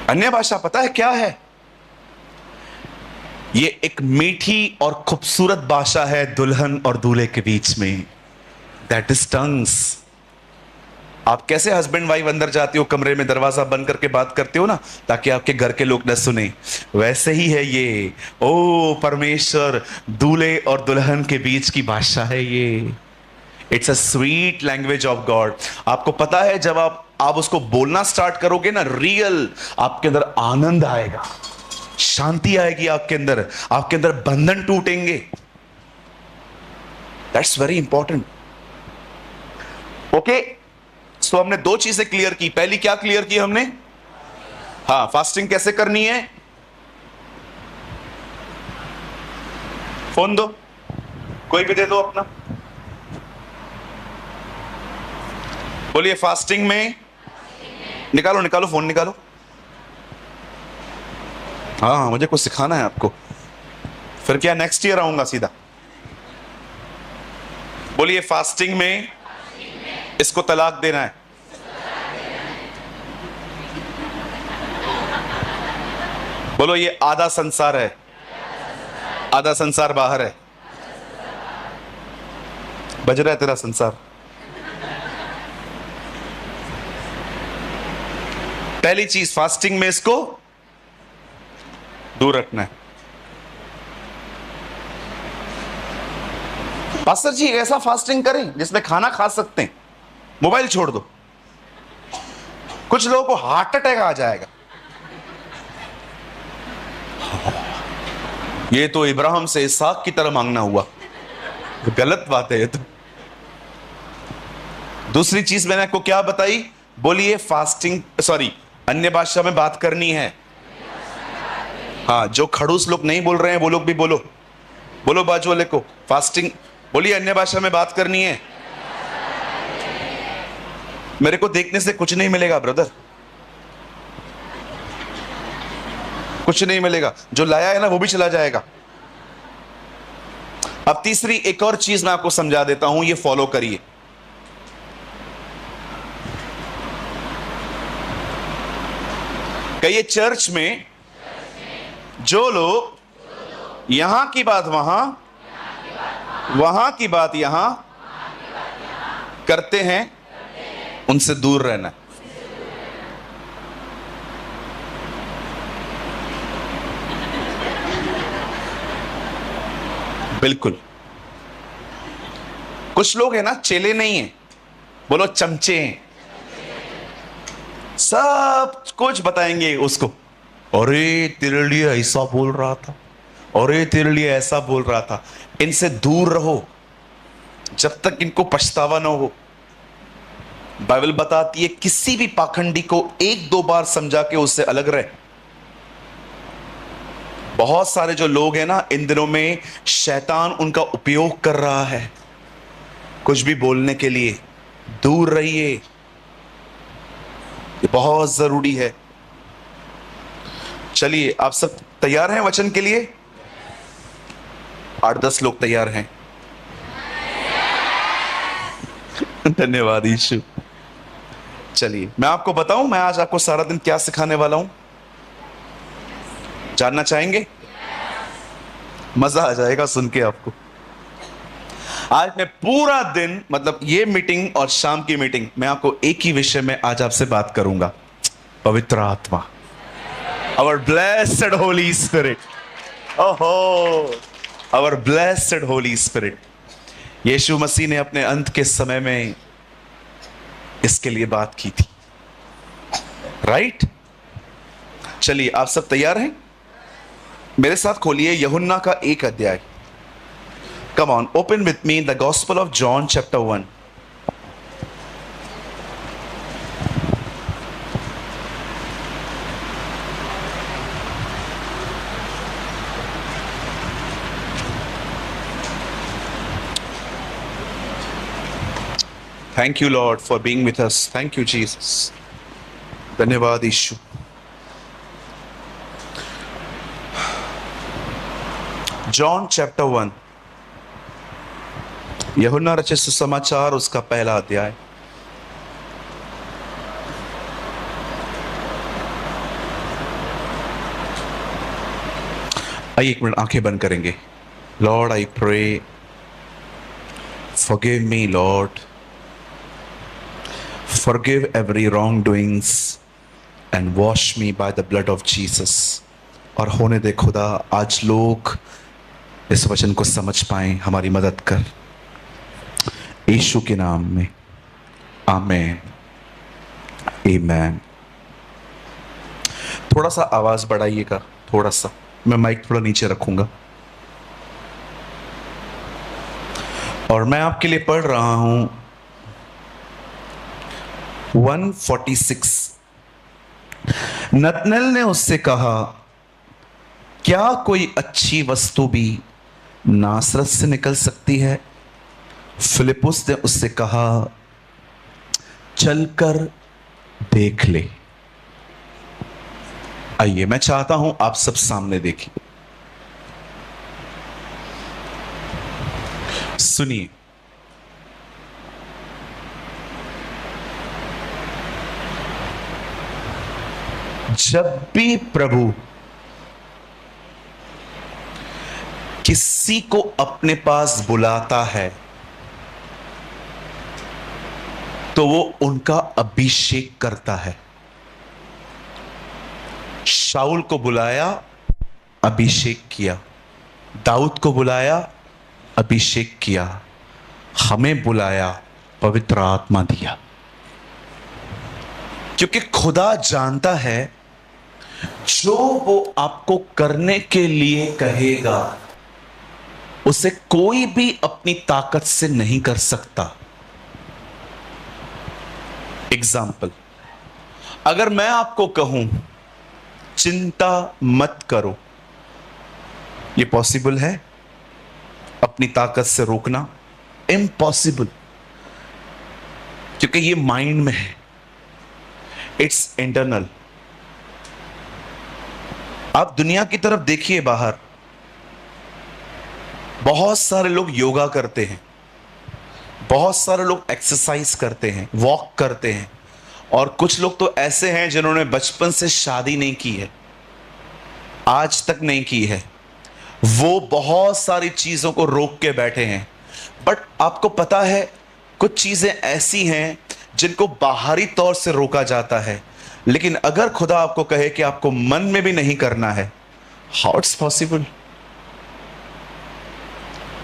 अन्य भाषा पता है क्या है? ये एक मीठी और खूबसूरत भाषा है दुल्हन और दूल्हे के बीच में। That is tongues. आप कैसे हस्बैंड वाइफ अंदर जाते हो, कमरे में दरवाजा बंद करके बात करते हो ना, ताकि आपके घर के लोग न सुने, वैसे ही है ये। ओ परमेश्वर, दूल्हे और दुल्हन के बीच की भाषा है ये। It's a sweet language of God. आपको पता है, जब आप उसको बोलना स्टार्ट करोगे ना, रियल आपके अंदर आनंद आएगा, शांति आएगी आपके अंदर बंधन टूटेंगे। That's very important. ओके, तो हमने दो चीजें क्लियर की। पहली क्या क्लियर की हमने? हाँ, फास्टिंग कैसे करनी है। फोन दो, कोई भी दे दो अपना। बोलिए फास्टिंग में, निकालो फोन निकालो। हाँ, मुझे कुछ सिखाना है आपको, फिर क्या नेक्स्ट ईयर आऊंगा सीधा। बोलिए फास्टिंग में इसको तलाक देना है। बोलो ये आधा संसार है, आधा संसार बाहर है। बज रहा है तेरा संसार। पहली चीज, फास्टिंग में इसको दूर रखना है। पास्टर जी ऐसा फास्टिंग करें जिसमें खाना खा सकते हैं, मोबाइल छोड़ दो। कुछ लोगों को हार्ट अटैक आ जाएगा। ये तो इब्राहिम से इसहाक की तरह मांगना हुआ, गलत बात है ये तो। दूसरी चीज मैंने आपको क्या बताई? बोलिए फास्टिंग, सॉरी, अन्य भाषा में बात करनी है। हाँ, जो खड़ूस लोग नहीं बोल रहे हैं वो लोग भी बोलो, बोलो बाजू वाले को, फास्टिंग बोलिए अन्य भाषा में बात करनी है। मेरे को देखने से कुछ नहीं मिलेगा ब्रदर, कुछ नहीं मिलेगा। जो लाया है ना वो भी चला जाएगा। अब तीसरी एक और चीज मैं आपको समझा देता हूं, ये फॉलो करिए। कहिए चर्च में जो लोग यहां की बात वहां, वहां की बात यहां करते हैं, उनसे दूर रहना। बिल्कुल। कुछ लोग है ना, चेले नहीं है, बोलो चमचे हैं। सब कुछ बताएंगे उसको, अरे तेरे लिए ऐसा बोल रहा था, अरे तेरे लिए ऐसा बोल रहा था। इनसे दूर रहो जब तक इनको पछतावा ना हो। बाइबल बताती है किसी भी पाखंडी को एक दो बार समझा के उससे अलग रहे। बहुत सारे जो लोग हैं ना, इन दिनों में शैतान उनका उपयोग कर रहा है कुछ भी बोलने के लिए। दूर रहिए, ये बहुत जरूरी है। चलिए, आप सब तैयार हैं वचन के लिए? 8-10 लोग तैयार हैं। धन्यवाद यीशु। चलिए मैं आपको बताऊं, मैं आज आपको सारा दिन क्या सिखाने वाला हूं, जानना चाहेंगे? मजा आ जाएगा सुन के आपको। आज मैं पूरा दिन, मतलब ये मीटिंग और शाम की मीटिंग, मैं आपको एक ही विषय में आज आपसे बात करूंगा, पवित्र आत्मा, आवर ब्लेस्ड होली स्पिरिट। ओहो, आवर ब्लेस्ड होली स्पिरिट। यीशु मसीह ने अपने अंत के समय में इसके लिए बात की थी, राइट? चलिए, आप सब तैयार हैं? मेरे साथ खोलिए यूहन्ना का 1 अध्याय। Come on, open with me the gospel of John chapter 1। Thank you Lord for being with us. Thank you Jesus. धन्यवाद यीशु। जॉन चैप्टर 1, यूहन्ना रचित सुसमाचार, उसका पहला अध्याय। आइए 1 मिनट आंखें बंद करेंगे। Lord I pray, forgive me Lord, forgive every wrongdoings and wash me by the blood of Jesus। और होने दे खुदा आज लोग इस वचन को समझ पाएं, हमारी मदद कर यीशु के नाम में, आमेन आमेन। थोड़ा सा आवाज बढ़ाइएगा, थोड़ा सा, मैं माइक थोड़ा नीचे रखूंगा और मैं आपके लिए पढ़ रहा हूं 146। नतनएल ने उससे कहा, क्या कोई अच्छी वस्तु भी नासरत से निकल सकती है? फिलिपुस ने उससे कहा, चलकर देख ले। आइए, मैं चाहता हूं आप सब सामने देखिए, सुनिए। जब भी प्रभु किसी को अपने पास बुलाता है तो वो उनका अभिषेक करता है। शाऊल को बुलाया, अभिषेक किया। दाऊद को बुलाया, अभिषेक किया। हमें बुलाया, पवित्र आत्मा दिया। क्योंकि खुदा जानता है जो वो आपको करने के लिए कहेगा उसे कोई भी अपनी ताकत से नहीं कर सकता। एग्जाम्पल, अगर मैं आपको कहूं चिंता मत करो, ये पॉसिबल है? अपनी ताकत से रोकना इम्पॉसिबल, क्योंकि ये माइंड में है, इट्स इंटरनल। आप दुनिया की तरफ देखिए, बाहर बहुत सारे लोग योगा करते हैं, बहुत सारे लोग एक्सरसाइज करते हैं, वॉक करते हैं, और कुछ लोग तो ऐसे हैं जिन्होंने बचपन से शादी नहीं की है, आज तक नहीं की है। वो बहुत सारी चीजों को रोक के बैठे हैं। बट आपको पता है, कुछ चीजें ऐसी हैं जिनको बाहरी तौर से रोका जाता है, लेकिन अगर खुदा आपको कहे कि आपको मन में भी नहीं करना है, how it's possible?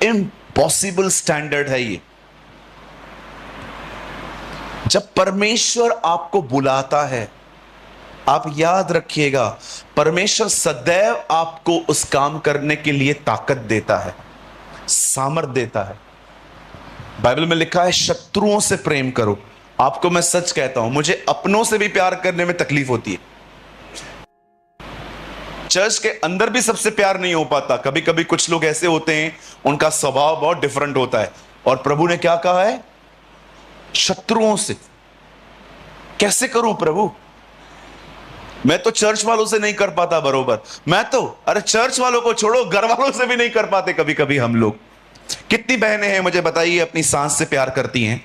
Impossible standard है ये। जब परमेश्वर आपको बुलाता है, आप याद रखिएगा, परमेश्वर सदैव आपको उस काम करने के लिए ताकत देता है, सामर्थ देता है। बाइबल में लिखा है, शत्रुओं से प्रेम करो। आपको मैं सच कहता हूं, मुझे अपनों से भी प्यार करने में तकलीफ होती है। चर्च के अंदर भी सबसे प्यार नहीं हो पाता। कभी कभी कुछ लोग ऐसे होते हैं, उनका स्वभाव बहुत डिफरेंट होता है, और प्रभु ने क्या कहा है? शत्रुओं से कैसे करूं प्रभु? मैं तो चर्च वालों से नहीं कर पाता बरोबर। मैं तो, अरे चर्च वालों को छोड़ो, घर वालों से भी नहीं कर पाते कभी कभी हम लोग। कितनी बहनें हैं मुझे बताइए अपनी सास से प्यार करती हैं?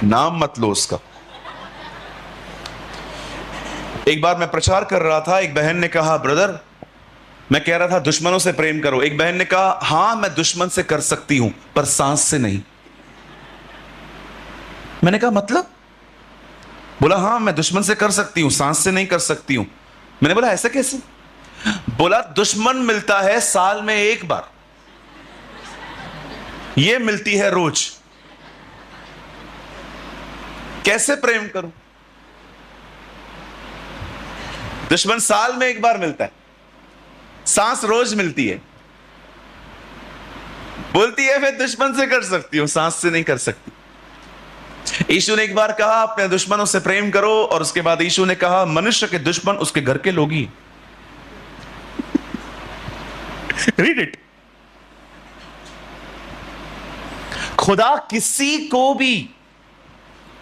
नाम मत लो उसका। एक बार मैं प्रचार कर रहा था, एक बहन ने कहा, ब्रदर मैं कह रहा था दुश्मनों से प्रेम करो। एक बहन ने कहा, हां मैं दुश्मन से कर सकती हूं पर सांस से नहीं। मैंने कहा मतलब? बोला हां मैं दुश्मन से कर सकती हूं, सांस से नहीं कर सकती हूं। मैंने बोला ऐसा कैसे? बोला दुश्मन मिलता है साल में एक बार, ये मिलती है रोज। कैसे प्रेम करूं? दुश्मन साल में एक बार मिलता है, सांस रोज मिलती है, बोलती है मैं दुश्मन से कर सकती हूं, सांस से नहीं कर सकती। यीशु ने एक बार कहा अपने दुश्मनों से प्रेम करो, और उसके बाद यीशु ने कहा मनुष्य के दुश्मन उसके घर के लोग ही। Read it. खुदा किसी को भी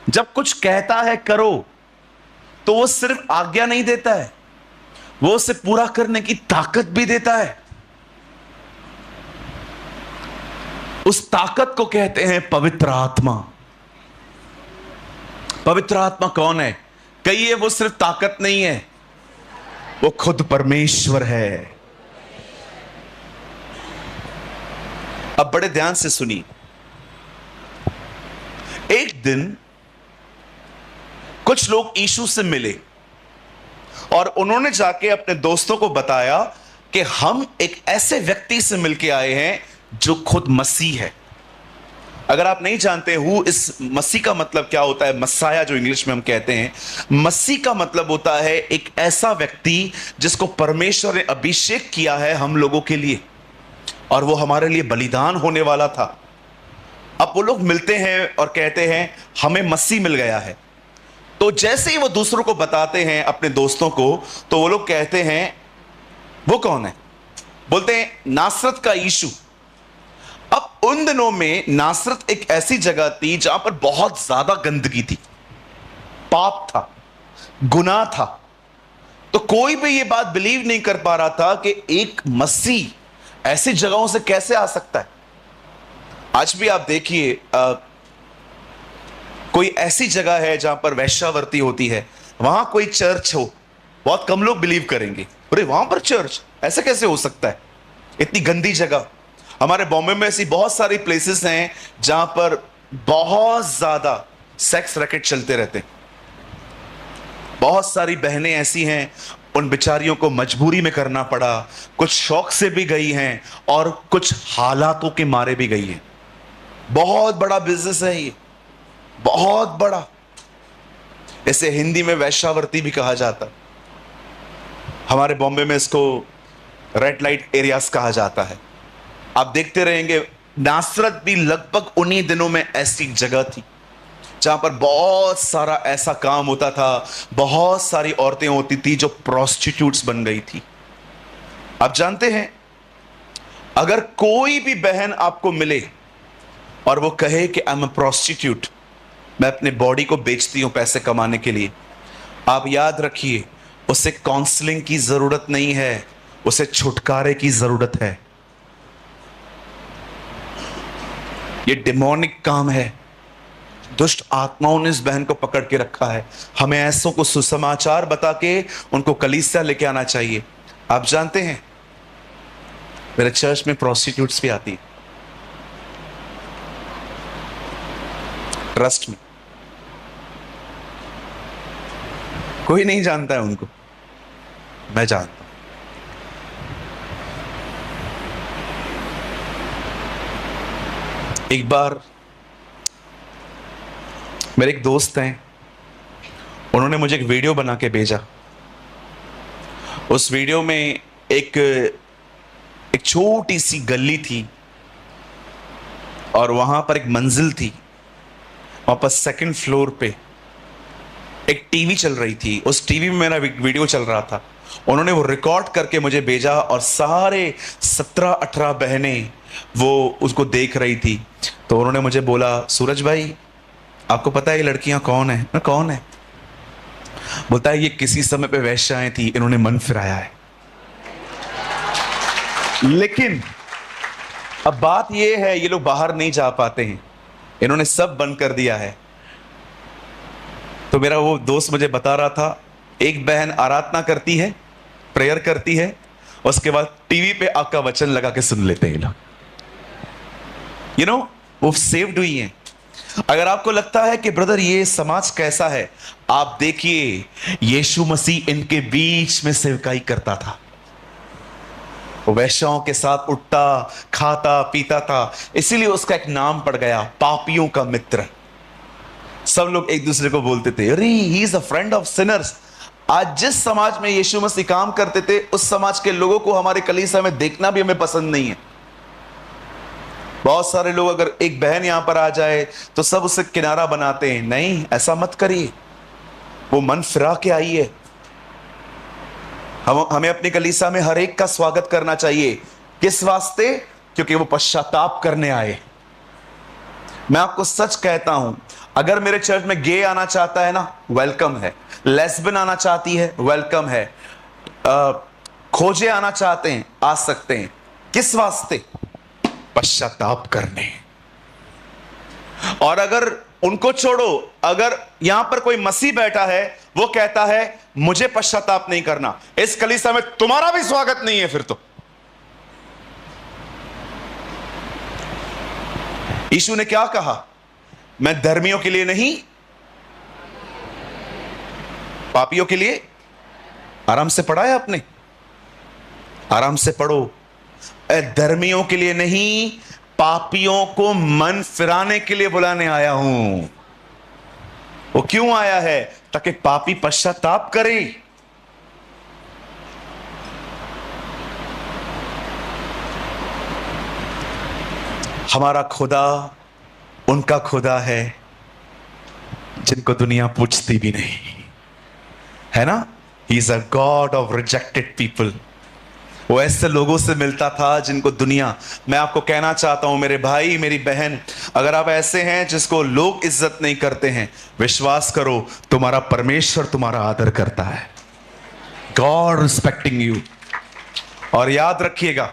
जब कुछ कहता है करो, तो वो सिर्फ आज्ञा नहीं देता है, वो उसे पूरा करने की ताकत भी देता है। उस ताकत को कहते हैं पवित्र आत्मा। पवित्र आत्मा कौन है? कहिए, वो सिर्फ ताकत नहीं है, वो खुद परमेश्वर है। अब बड़े ध्यान से सुनिए। एक दिन कुछ लोग यीशु से मिले और उन्होंने जाके अपने दोस्तों को बताया कि हम एक ऐसे व्यक्ति से मिलके आए हैं जो खुद मसीह है। अगर आप नहीं जानते हु इस मसीह का मतलब क्या होता है, मसाया जो इंग्लिश में हम कहते हैं, मसीह का मतलब होता है एक ऐसा व्यक्ति जिसको परमेश्वर ने अभिषेक किया है हम लोगों के लिए, और वो हमारे लिए बलिदान होने वाला था। अब वो लोग मिलते हैं और कहते हैं हमें मसीह मिल गया है। तो जैसे ही वो दूसरों को बताते हैं, अपने दोस्तों को, तो वो लोग कहते हैं वो कौन है? बोलते हैं नासरत का यीशु। अब उन दिनों में नासरत एक ऐसी जगह थी जहां पर बहुत ज्यादा गंदगी थी, पाप था, गुनाह था। तो कोई भी ये बात बिलीव नहीं कर पा रहा था कि एक मसीह ऐसी जगहों से कैसे आ सकता है। आज भी आप देखिए, कोई ऐसी जगह है जहां पर वैश्यावृत्ति होती है, वहां कोई चर्च हो, बहुत कम लोग बिलीव करेंगे, अरे वहां पर चर्च, ऐसे कैसे हो सकता है, इतनी गंदी जगह। हमारे बॉम्बे में ऐसी बहुत सारी प्लेसेस हैं जहां पर बहुत ज्यादा सेक्स रैकेट चलते रहते हैं। बहुत सारी बहनें ऐसी हैं, उन बेचारियों को मजबूरी में करना पड़ा, कुछ शौक से भी गई हैं और कुछ हालातों के मारे भी गई हैं। बहुत बड़ा बिजनेस है ये, बहुत बड़ा। इसे हिंदी में वैश्यावृत्ति भी कहा जाता है। हमारे बॉम्बे में इसको रेड लाइट एरियाज कहा जाता है। आप देखते रहेंगे, नासरत भी लगभग उन्हीं दिनों में ऐसी जगह थी जहां पर बहुत सारा ऐसा काम होता था, बहुत सारी औरतें होती थी जो प्रोस्टिट्यूट्स बन गई थी। आप जानते हैं, अगर कोई भी बहन आपको मिले और वो कहे कि आई एम अ प्रोस्टिट्यूट, मैं अपने बॉडी को बेचती हूं पैसे कमाने के लिए, आप याद रखिए उसे काउंसलिंग की जरूरत नहीं है, उसे छुटकारे की जरूरत है। ये डिमोनिक काम है, दुष्ट आत्माओं ने इस बहन को पकड़ के रखा है। हमें ऐसों को सुसमाचार बता के उनको कलीसिया लेके आना चाहिए। आप जानते हैं, मेरे चर्च में प्रोस्टिट्यूट्स भी आती है, ट्रस्ट में। कोई नहीं जानता है उनको, मैं जानता हूं। एक बार मेरे एक दोस्त हैं, उन्होंने मुझे एक वीडियो बना के भेजा। उस वीडियो में एक छोटी सी गली थी और वहां पर एक मंजिल थी, वहां पर सेकंड फ्लोर पे एक टीवी चल रही थी। उस टीवी में मेरा वीडियो चल रहा था। उन्होंने वो रिकॉर्ड करके मुझे भेजा और सारे 17-18 बहनें वो उसको देख रही थी। तो उन्होंने मुझे बोला, सूरज भाई आपको पता है ये लड़कियां कौन है? मैं कौन है? बोलता है ये किसी समय पे वैश्याएं थी, इन्होंने मन फिराया है। लेकिन अब बात ये है, ये लोग बाहर नहीं जा पाते हैं, इन्होंने सब बंद कर दिया है। तो मेरा वो दोस्त मुझे बता रहा था, एक बहन आराधना करती है, प्रेयर करती है, उसके बाद टीवी पे आपका वचन लगा के सुन लेते हैं लोग। वो सेव्ड हुई हैं। अगर आपको लगता है कि ब्रदर ये समाज कैसा है, आप देखिए यीशु मसीह इनके बीच में सेवकाई करता था। वो वैश्याओं के साथ उठता, खाता, पीता था, इसीलिए उसका एक नाम पड़ गया, पापियों का मित्र। सब लोग एक दूसरे को बोलते थे, अरे he is a friend of Sinners. आज जिस समाज में यीशु मसीह काम करते थे, उस समाज के लोगों को हमारे कलीसिया में देखना भी हमें पसंद नहीं है। बहुत सारे लोग, अगर एक बहन यहां पर आ जाए तो सब उसे किनारा बनाते हैं। नहीं, ऐसा मत करिए, वो मन फिरा के आइए। हमें अपनी कलीसिया में हर एक का स्वागत करना चाहिए। किस वास्ते? क्योंकि वो पश्चाताप करने आए। मैं आपको सच कहता हूं, अगर मेरे चर्च में गे आना चाहता है ना, वेलकम है। लेस्बियन आना चाहती है, वेलकम है। खोजे आना चाहते हैं, आ सकते हैं। किस वास्ते? पश्चाताप करने। और अगर उनको छोड़ो, अगर यहां पर कोई मसीह बैठा है, वो कहता है मुझे पश्चाताप नहीं करना, इस कलीसिया में तुम्हारा भी स्वागत नहीं है। फिर तो यीशु ने क्या कहा? मैं धर्मियों के लिए नहीं, पापियों के लिए। आराम से पढ़ा है आपने? आराम से पढ़ो। धर्मियों के लिए नहीं, पापियों को मन फिराने के लिए बुलाने आया हूं। वो क्यों आया है? ताकि पापी पश्चाताप करे। हमारा खुदा उनका खुदा है जिनको दुनिया पूछती भी नहीं, है ना? He is a God of rejected people. वो ऐसे लोगों से मिलता था जिनको दुनिया। मैं आपको कहना चाहता हूं मेरे भाई, मेरी बहन, अगर आप ऐसे हैं जिसको लोग इज्जत नहीं करते हैं, विश्वास करो तुम्हारा परमेश्वर तुम्हारा आदर करता है। God respecting you. और याद रखिएगा,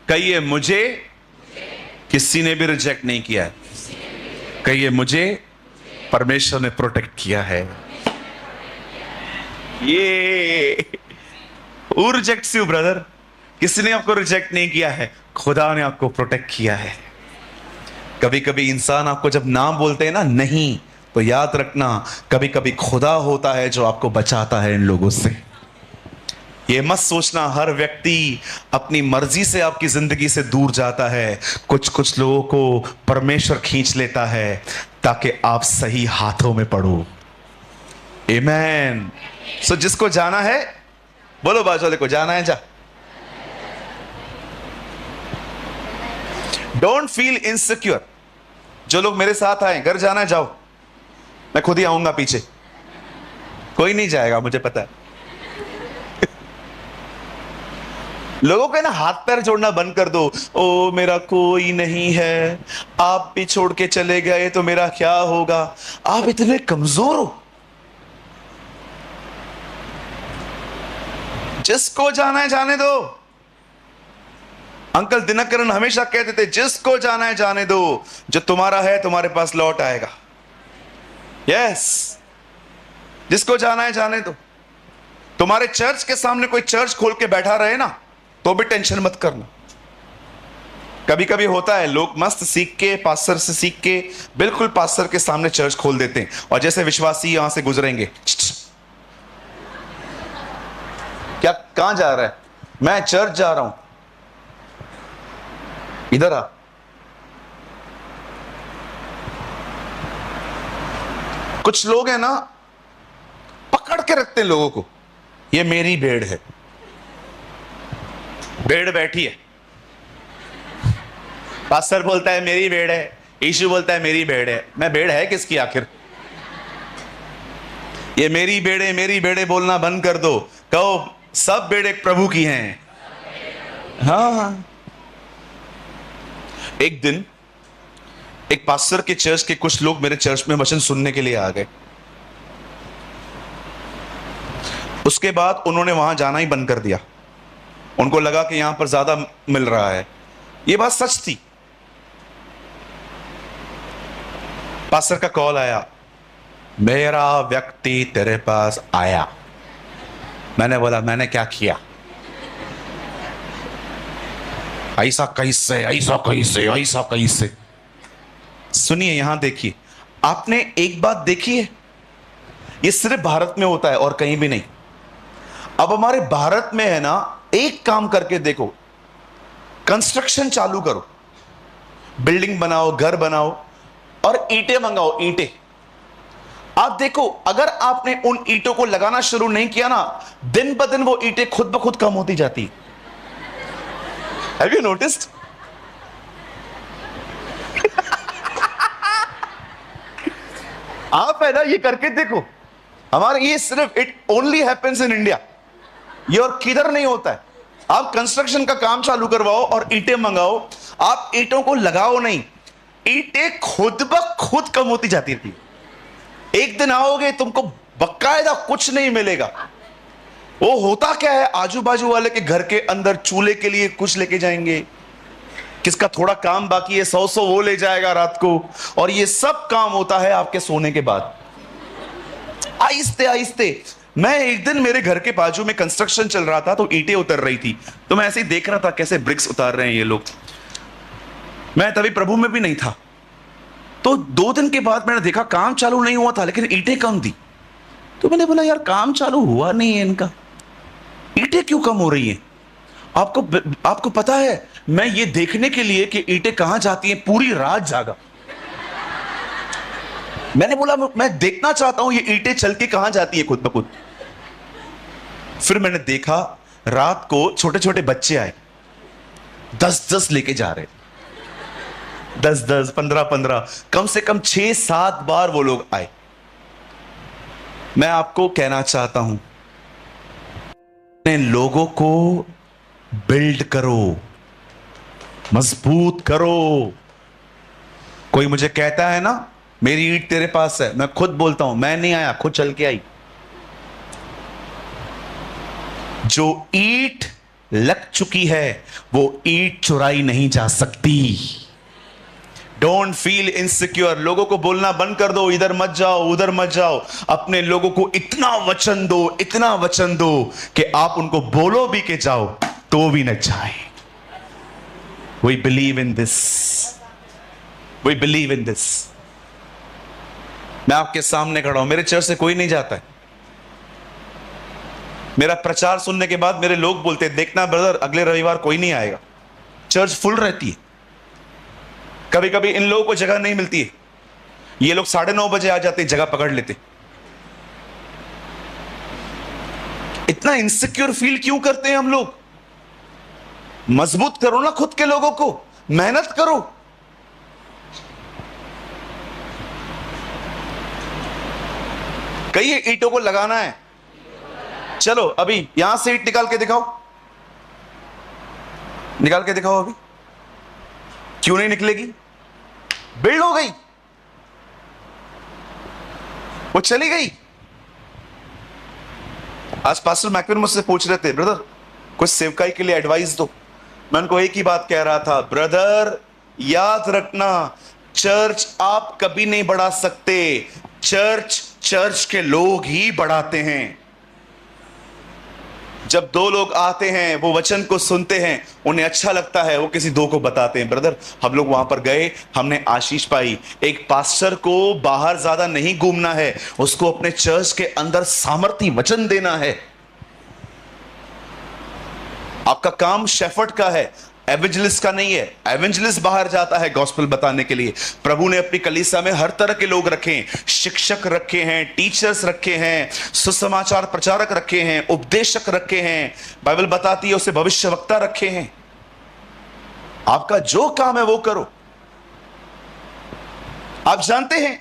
कहिए मुझे किसी ने भी रिजेक्ट नहीं किया है। कहिए मुझे परमेश्वर ने प्रोटेक्ट किया है। ये हु रिजेक्ट्स यू ब्रदर? किसी ने आपको रिजेक्ट नहीं किया है, खुदा ने आपको प्रोटेक्ट किया है। कभी कभी इंसान आपको जब नाम बोलते हैं ना नहीं, तो याद रखना कभी कभी खुदा होता है जो आपको बचाता है इन लोगों से। ये मत सोचना हर व्यक्ति अपनी मर्जी से आपकी जिंदगी से दूर जाता है। कुछ कुछ लोगों को परमेश्वर खींच लेता है ताकि आप सही हाथों में पड़ो। आमेन। सो जिसको जाना है, बोलो बाजू वाले को, जाना है जा। Don't feel insecure. जो लोग मेरे साथ आए, घर जाना है जाओ, मैं खुद ही आऊंगा पीछे। कोई नहीं जाएगा, मुझे पता है। लोगों के ना हाथ पैर जोड़ना बंद कर दो। ओ मेरा कोई नहीं है, आप भी छोड़ के चले गए तो मेरा क्या होगा। आप इतने कमजोर हो। जिसको जाना है जाने दो। अंकल दिनकरन हमेशा कहते थे जिसको जाना है जाने दो, जो तुम्हारा है तुम्हारे पास लौट आएगा। यस, जिसको जाना है जाने दो। तुम्हारे चर्च के सामने कोई चर्च खोल के बैठा रहे ना, तो भी टेंशन मत करना। कभी कभी होता है लोग मस्त सीख के, पास्टर से सीख के बिल्कुल पास्टर के सामने चर्च खोल देते हैं, और जैसे विश्वासी यहां से गुजरेंगे, क्या कहां जा रहा है? मैं चर्च जा रहा हूं, इधर आ। कुछ लोग हैं ना, पकड़ के रखते हैं लोगों को। ये मेरी भेड़ है, भेड़ बैठी है। पास्टर बोलता है मेरी भेड़ है, यीशु बोलता है मेरी भेड़ है। मैं भेड़ है किसकी आखिर? ये मेरी भेड़े, मेरी भेड़े बोलना बंद कर दो। कहो सब भेड़ एक प्रभु की हैं। हाँ। एक दिन एक पास्टर के चर्च के कुछ लोग मेरे चर्च में वचन सुनने के लिए आ गए। उसके बाद उन्होंने वहां जाना ही बंद कर दिया। उनको लगा कि यहां पर ज्यादा मिल रहा है। यह बात सच थी। पास्टर का कॉल आया, मेरा व्यक्ति तेरे पास आया। मैंने बोला मैंने क्या किया? ऐसा कैसे, ऐसा कैसे, ऐसा कैसे? सुनिए, यहां देखिए, आपने एक बात देखी है, ये सिर्फ भारत में होता है और कहीं भी नहीं। अब हमारे भारत में है ना, एक काम करके देखो, कंस्ट्रक्शन चालू करो, बिल्डिंग बनाओ, घर बनाओ और ईंटें मंगाओ, ईंटें। आप देखो, अगर आपने उन ईंटों को लगाना शुरू नहीं किया ना, दिन ब दिन वो ईंटें खुद ब खुद कम होती जाती। Have you noticed? आप है ना, ये करके देखो। हमारे ये सिर्फ it only happens in India, ये और किधर नहीं होता है। आप कंस्ट्रक्शन का काम चालू करवाओ और ईंटें मंगाओ, आप ईंटों को लगाओ नहीं, ईंटें खुद ब खुद कम होती जाती थी। एक दिन आओगे तुमको बकायदा कुछ नहीं मिलेगा। वो होता क्या है, आजू बाजू वाले के घर के अंदर चूल्हे के लिए कुछ लेके जाएंगे, किसका थोड़ा काम बाकी है 100 वो ले जाएगा रात को, और ये सब काम होता है आपके सोने के बाद। आहिस्ते आहिस्ते, मैं एक दिन मेरे घर के बाजू में कंस्ट्रक्शन चल रहा था, तो ईंटें उतर रही थी, तो मैं ऐसे ही देख रहा था कैसे ब्रिक्स उतार रहे हैं ये लोग। मैं तभी प्रभु में भी नहीं था। तो 2 दिन के बाद मैंने देखा काम चालू नहीं हुआ था, लेकिन ईंटें कम थी। तो मैंने बोला यार काम चालू हुआ नहीं है इनका, ईंटें क्यों कम हो रही हैं? आपको पता है, मैं ये देखने के लिए कि ईंटें कहां जाती हैं पूरी रात जागा। मैंने बोला मैं देखना चाहता हूं ये ईंटें चल के कहां जाती है खुद ब खुद। फिर मैंने देखा रात को छोटे छोटे बच्चे आए, 10-10 लेके जा रहे, 10-10, 15-15, कम से कम 6-7 बार वो लोग आए। मैं आपको कहना चाहता हूं, अपने लोगों को बिल्ड करो, मजबूत करो। कोई मुझे कहता है ना मेरी ईंट तेरे पास है, मैं खुद बोलता हूं मैं नहीं आया, खुद चल के आई। जो ईंट लग चुकी है वो ईंट चुराई नहीं जा सकती। Don't feel insecure. लोगों को बोलना बंद कर दो, इधर मत जाओ उधर मत जाओ। अपने लोगों को इतना वचन दो, इतना वचन दो कि आप उनको बोलो भी के जाओ तो भी न जाए। We believe in this, we believe in this. मैं आपके सामने खड़ा हूं, मेरे चर्च से कोई नहीं जाता है। मेरा प्रचार सुनने के बाद मेरे लोग बोलते हैं देखना ब्रदर अगले रविवार कोई नहीं आएगा, चर्च फुल रहती है। कभी कभी इन लोगों को जगह नहीं मिलती है, ये लोग 9:30 बजे आ जाते, जगह पकड़ लेते। इतना इनसिक्योर फील क्यों करते हैं हम लोग? मजबूत करो ना खुद के लोगों को, मेहनत करो। कई ईंटों को लगाना है, चलो अभी यहां से ईंट निकाल के दिखाओ, निकाल के दिखाओ। अभी क्यों नहीं निकलेगी? बिल्ड हो गई, वो चली गई। आज पास्टर मैकविन मुझसे पूछ रहे थे ब्रदर कुछ सेवकाई के लिए एडवाइस दो। मैं उनको एक ही बात कह रहा था, ब्रदर याद रखना चर्च आप कभी नहीं बढ़ा सकते, चर्च के लोग ही बढ़ाते हैं। जब 2 लोग आते हैं वो वचन को सुनते हैं, उन्हें अच्छा लगता है, वो किसी 2 को बताते हैं ब्रदर हम लोग वहां पर गए, हमने आशीष पाई। एक पास्टर को बाहर ज्यादा नहीं घूमना है, उसको अपने चर्च के अंदर सामर्थी वचन देना है। आपका काम शेफर्ड का है, एवेंजलिस्ट का नहीं है। एवेंजलिस्ट बाहर जाता है गॉस्पेल बताने के लिए। प्रभु ने अपनी कलीसिया में हर तरह के लोग रखे हैं, शिक्षक रखे हैं, टीचर्स रखे हैं, सुसमाचार प्रचारक रखे हैं, उपदेशक रखे हैं, बाइबल बताती है उसे भविष्यवक्ता रखे हैं। आपका जो काम है वो करो। आप जानते हैं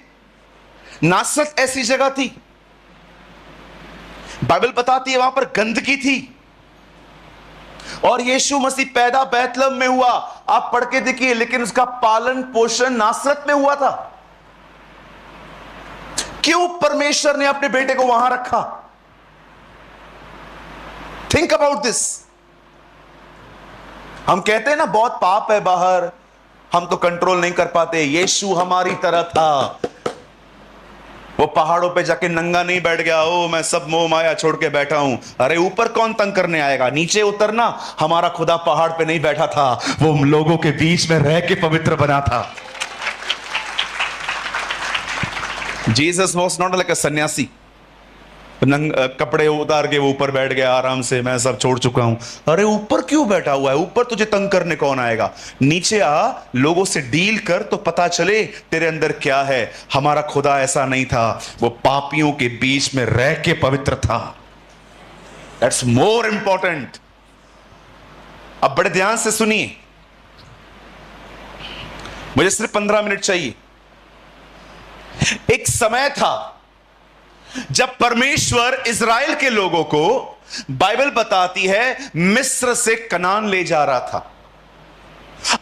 नासरत ऐसी जगह थी, बाइबल बताती है वहां पर गंदगी थी, और यीशु मसीह पैदा बैतलहम में हुआ, आप पढ़ के देखिए, लेकिन उसका पालन पोषण नासरत में हुआ था। क्यों परमेश्वर ने अपने बेटे को वहां रखा? Think about this. हम कहते हैं ना बहुत पाप है बाहर, हम तो कंट्रोल नहीं कर पाते। यीशु हमारी तरह था, वो पहाड़ों पे जाके नंगा नहीं बैठ गया, ओ मैं सब मोह माया छोड़ के बैठा हूं। अरे ऊपर कौन तंग करने आएगा, नीचे उतरना। हमारा खुदा पहाड़ पे नहीं बैठा था, वो लोगों के बीच में रह के पवित्र बना था। जीसस वाज नॉट लाइक अ सन्यासी, कपड़े उतार के वो ऊपर बैठ गया आराम से, मैं सब छोड़ चुका हूं। अरे ऊपर क्यों बैठा हुआ है? ऊपर तुझे तंग करने कौन आएगा? नीचे आ, लोगों से डील कर तो पता चले तेरे अंदर क्या है। हमारा खुदा ऐसा नहीं था, वो पापियों के बीच में रह के पवित्र था। That's more important. अब बड़े ध्यान से सुनिए, मुझे सिर्फ 15 मिनट चाहिए। एक समय था जब परमेश्वर इजराइल के लोगों को, बाइबल बताती है, मिस्र से कनान ले जा रहा था।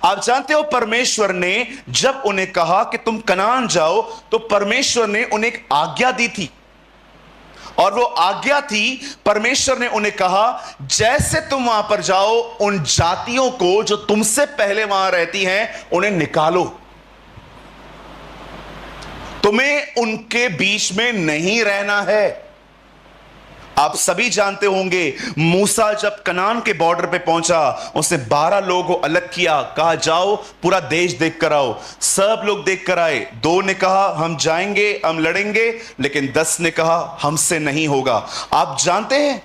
आप जानते हो परमेश्वर ने जब उन्हें कहा कि तुम कनान जाओ, तो परमेश्वर ने उन्हें एक आज्ञा दी थी, और वो आज्ञा थी, परमेश्वर ने उन्हें कहा जैसे तुम वहां पर जाओ, उन जातियों को जो तुमसे पहले वहां रहती हैं उन्हें निकालो। तुम्हें उनके बीच में नहीं रहना है। आप सभी जानते होंगे, मूसा जब कनान के बॉर्डर पे पहुंचा, उसने 12 लोगों को अलग किया, कहा जाओ पूरा देश देख कर आओ। सब लोग देख कर आए। 2 ने कहा हम जाएंगे, हम लड़ेंगे, लेकिन 10 ने कहा हमसे नहीं होगा। आप जानते हैं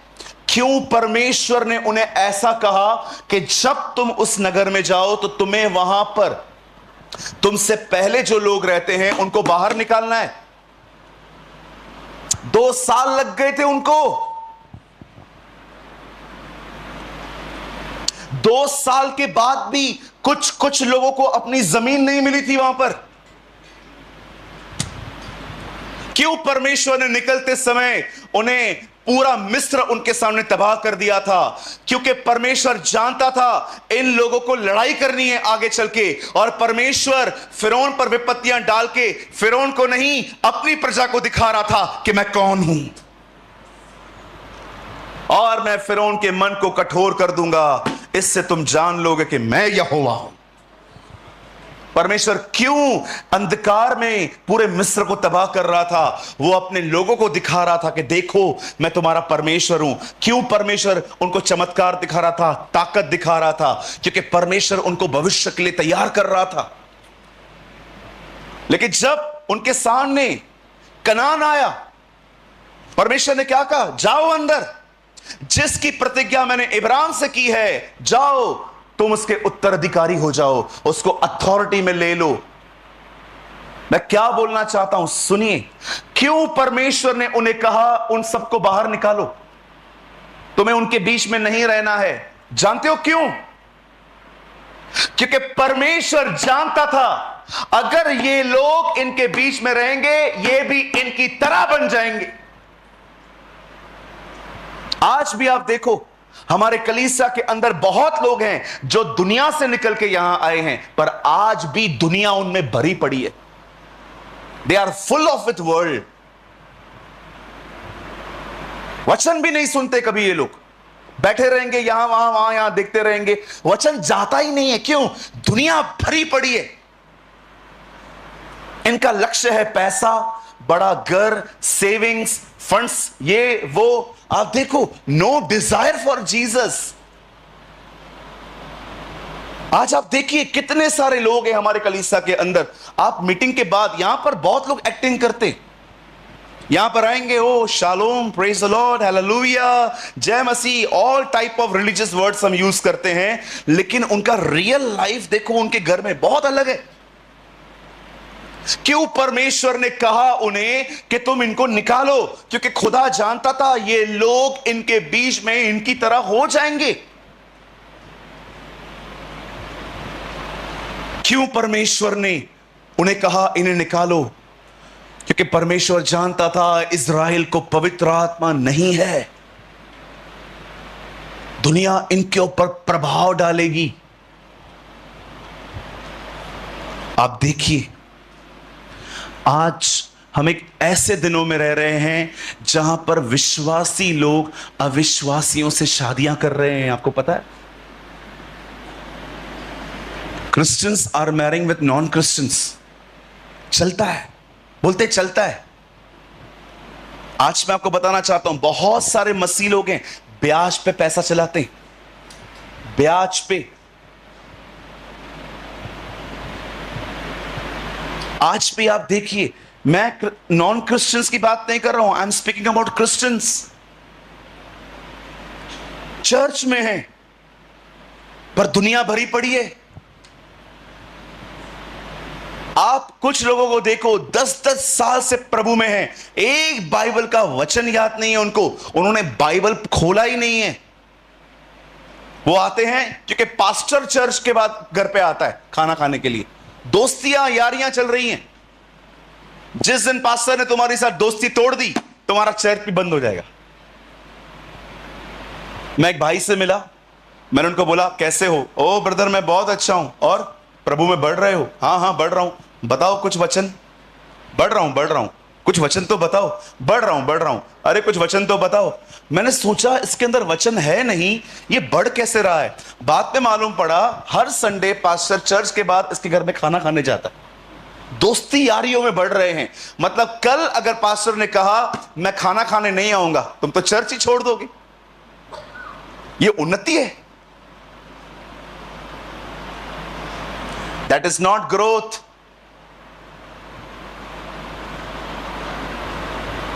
क्यों परमेश्वर ने उन्हें ऐसा कहा कि जब तुम उस नगर में जाओ तो तुम्हें वहां पर तुमसे पहले जो लोग रहते हैं उनको बाहर निकालना है। 2 साल लग गए थे उनको। 2 साल के बाद भी कुछ लोगों को अपनी जमीन नहीं मिली थी वहां पर। क्यों परमेश्वर ने निकलते समय उन्हें पूरा मिस्र उनके सामने तबाह कर दिया था? क्योंकि परमेश्वर जानता था इन लोगों को लड़ाई करनी है आगे चल के, और परमेश्वर फिरौन पर विपत्तियां डाल के फिरौन को नहीं, अपनी प्रजा को दिखा रहा था कि मैं कौन हूं, और मैं फिरौन के मन को कठोर कर दूंगा, इससे तुम जान लोगे कि मैं यहोवा हूं। परमेश्वर क्यों अंधकार में पूरे मिस्र को तबाह कर रहा था? वो अपने लोगों को दिखा रहा था कि देखो मैं तुम्हारा परमेश्वर हूं। क्यों परमेश्वर उनको चमत्कार दिखा रहा था, ताकत दिखा रहा था? क्योंकि परमेश्वर उनको भविष्य के लिए तैयार कर रहा था। लेकिन जब उनके सामने कनान आया, परमेश्वर ने क्या कहा? जाओ अंदर, जिसकी प्रतिज्ञा मैंने इब्राहिम से की है, जाओ तुम उसके उत्तराधिकारी हो जाओ, उसको अथॉरिटी में ले लो। मैं क्या बोलना चाहता हूं, सुनिए। क्यों परमेश्वर ने उन्हें कहा उन सबको बाहर निकालो, तुम्हें उनके बीच में नहीं रहना है? जानते हो क्यों? क्योंकि परमेश्वर जानता था अगर ये लोग इनके बीच में रहेंगे, ये भी इनकी तरह बन जाएंगे। आज भी आप देखो, हमारे कलीसिया के अंदर बहुत लोग हैं जो दुनिया से निकल के यहां आए हैं, पर आज भी दुनिया उनमें भरी पड़ी है। They are full of with world. वचन भी नहीं सुनते कभी ये लोग, बैठे रहेंगे यहां वहां वहां यहां, देखते रहेंगे, वचन जाता ही नहीं है। क्यों? दुनिया भरी पड़ी है। इनका लक्ष्य है पैसा, बड़ा घर, सेविंग्स, फंड्स, ये वो। आप देखो, नो डिजायर फॉर जीसस। आज आप देखिए कितने सारे लोग हैं हमारे कलीसिया के अंदर। आप मीटिंग के बाद यहां पर बहुत लोग एक्टिंग करते, यहां पर आएंगे, oh shalom, praise the Lord, hallelujah, जय मसीह, all type of religious words हम यूज करते हैं, लेकिन उनका रियल लाइफ देखो उनके घर में बहुत अलग है। क्यों परमेश्वर ने कहा उन्हें कि तुम इनको निकालो? क्योंकि खुदा जानता था ये लोग इनके बीच में इनकी तरह हो जाएंगे। क्यों परमेश्वर ने उन्हें कहा इन्हें निकालो? क्योंकि परमेश्वर जानता था इज़राइल को पवित्र आत्मा नहीं है, दुनिया इनके ऊपर प्रभाव डालेगी। आप देखिए, आज हम एक ऐसे दिनों में रह रहे हैं जहां पर विश्वासी लोग अविश्वासियों से शादियां कर रहे हैं। आपको पता है, Christians are marrying with non Christians. चलता है, बोलते चलता है। आज मैं आपको बताना चाहता हूं, बहुत सारे मसीह लोग हैं ब्याज पे पैसा चलाते हैं, ब्याज पे। आज भी आप देखिए, मैं नॉन क्रिश्चियंस की बात नहीं कर रहा हूं, I am speaking about Christians. Church में है पर दुनिया भरी पड़ी है। आप कुछ लोगों को देखो 10-10 साल से प्रभु में हैं, एक बाइबल का वचन याद नहीं है उनको, उन्होंने बाइबल खोला ही नहीं है। वो आते हैं क्योंकि पास्टर चर्च के बाद घर पे आता है खाना खाने के लिए, दोस्तियां यारियां चल रही हैं। जिस दिन पास्टर ने तुम्हारे साथ दोस्ती तोड़ दी, तुम्हारा चर्च भी बंद हो जाएगा। मैं एक भाई से मिला, मैंने उनको बोला कैसे हो? ओ ब्रदर मैं बहुत अच्छा हूं। और प्रभु में बढ़ रहे हो? हाँ हाँ बढ़ रहा हूं। बताओ कुछ वचन। बढ़ रहा हूं कुछ वचन तो बताओ। बढ़ रहा हूं। अरे कुछ वचन तो बताओ। मैंने सोचा इसके अंदर वचन है नहीं, ये बढ़ कैसे रहा है? बाद में मालूम पड़ा हर संडे पास्टर चर्च के बाद इसके घर में खाना खाने जाता है। दोस्ती यारियों में बढ़ रहे हैं। मतलब कल अगर पास्टर ने कहा मैं खाना खाने नहीं आऊंगा, तुम तो चर्च ही छोड़ दोगे। ये उन्नति है? That is not growth.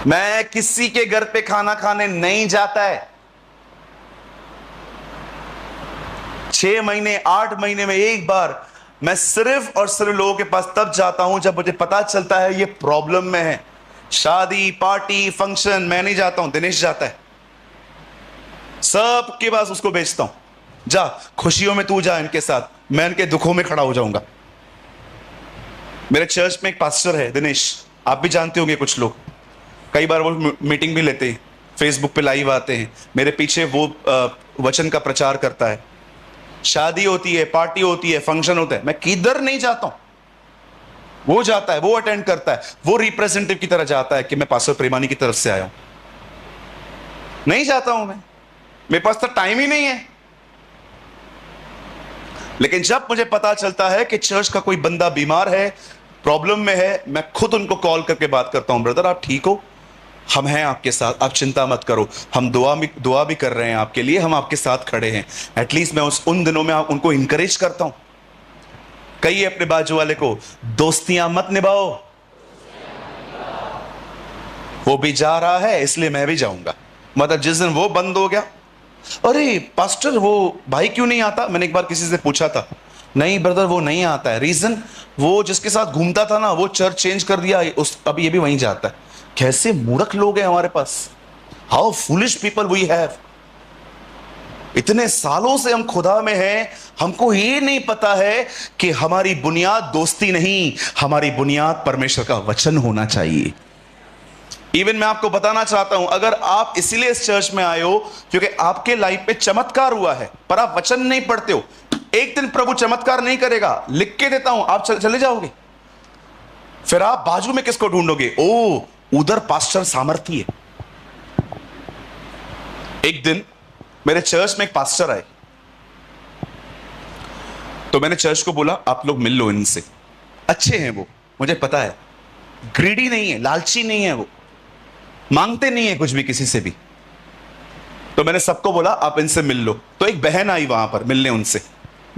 मैं किसी के घर पे खाना खाने नहीं जाता है। 6 महीने 8 महीने में एक बार मैं सिर्फ और सिर्फ लोगों के पास तब जाता हूं जब मुझे पता चलता है ये प्रॉब्लम में है। शादी पार्टी फंक्शन मैं नहीं जाता हूं, दिनेश जाता है। सबके पास उसको बेचता हूं, जा खुशियों में तू जा इनके साथ, मैं इनके दुखों में खड़ा हो जाऊंगा। मेरे चर्च में एक पास्टर है दिनेश, आप भी जानते होंगे कुछ लोग, कई बार वो मीटिंग भी लेते हैं, फेसबुक पे लाइव आते हैं, मेरे पीछे वो वचन का प्रचार करता है। शादी होती है, पार्टी होती है, फंक्शन होता है, मैं किधर नहीं जाता हूं, वो जाता है, वो अटेंड करता है, वो रिप्रेजेंटेटिव की तरह जाता है कि मैं पास्टर प्रेमानी की तरफ से आया हूं। नहीं जाता हूं मैं, मेरे पास तो टाइम ही नहीं है। लेकिन जब मुझे पता चलता है कि चर्च का कोई बंदा बीमार है, प्रॉब्लम में है, मैं खुद उनको कॉल करके बात करता हूं, ब्रदर आप ठीक हो? हम हैं आपके साथ, आप चिंता मत करो, हम दुआ भी कर रहे हैं आपके लिए, हम आपके साथ खड़े हैं। एटलीस्ट मैं उन दिनों में उनको इंकरेज करता हूं। कहिए अपने बाजू वाले को, दोस्तियां मत निभाओ। वो भी जा रहा है इसलिए मैं भी जाऊंगा। मतलब जिस दिन वो बंद हो गया, अरे पास्टर वो भाई क्यों नहीं आता? मैंने एक बार किसी से पूछा था, नहीं ब्रदर वो नहीं आता है। रीजन, वो जिसके साथ घूमता था ना वो चर्च चेंज कर दिया, अभी ये भी वहीं जाता है। कैसे मूर्ख लोग हैं हमारे पास, how foolish people we have. इतने सालों से हम खुदा में हैं, हमको ये नहीं पता है कि हमारी बुनियाद दोस्ती नहीं, हमारी बुनियाद परमेश्वर का वचन होना चाहिए। इवन मैं आपको बताना चाहता हूं, अगर आप इसीलिए इस चर्च में आए हो क्योंकि आपके लाइफ में चमत्कार हुआ है पर आप वचन नहीं पढ़ते हो, एक दिन प्रभु चमत्कार नहीं करेगा, लिख के देता हूं, आप चले जाओगे। फिर आप बाजू में किसको ढूंढोगे? ओ उधर पास्टर सामर्थी है। एक दिन मेरे चर्च में एक पास्टर आए, तो मैंने चर्च को बोला आप लोग मिल लो इनसे, अच्छे हैं वो, मुझे पता है, ग्रीडी नहीं है, लालची नहीं है, वो मांगते नहीं है कुछ भी किसी से भी। तो मैंने सबको बोला आप इनसे मिल लो। तो एक बहन आई वहां पर मिलने उनसे,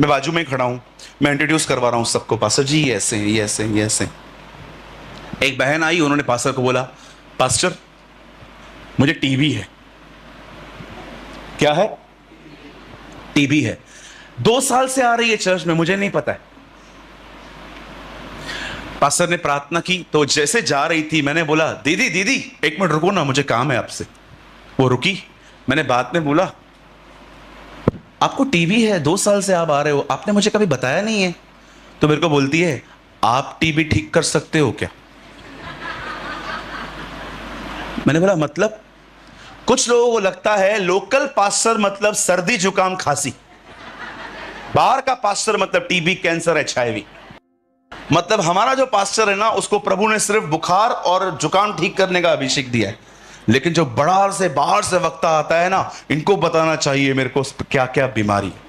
मैं बाजू में खड़ा हूं, मैं इंट्रोड्यूस करवा रहा हूं सबको, पास्टर जी ये ऐसे हैं, ये ऐसे हैं, ये ऐसे हैं। एक बहन आई, उन्होंने पास्टर को बोला पास्टर मुझे टीबी है। क्या है? टीबी है, 2 साल से आ रही है चर्च में, मुझे नहीं पता है। पास्टर ने प्रार्थना की, तो जैसे जा रही थी मैंने बोला दीदी दीदी 1 मिनट रुको ना, मुझे काम है आपसे। वो रुकी, मैंने बाद में बोला आपको टीबी है, 2 साल से आप आ रहे हो, आपने मुझे कभी बताया नहीं है। तो मेरे को बोलती है आप टीबी ठीक कर सकते हो क्या? मैंने बोला मतलब? कुछ लोगों को लगता है लोकल पास्टर मतलब सर्दी जुकाम खांसी, बाहर का पास्टर मतलब टीबी कैंसर एचआईवी। मतलब हमारा जो पास्टर है ना, उसको प्रभु ने सिर्फ बुखार और जुकाम ठीक करने का अभिषेक दिया है, लेकिन जो बाहर से वक्ता आता है ना, इनको बताना चाहिए मेरे को क्या क्या बीमारी है।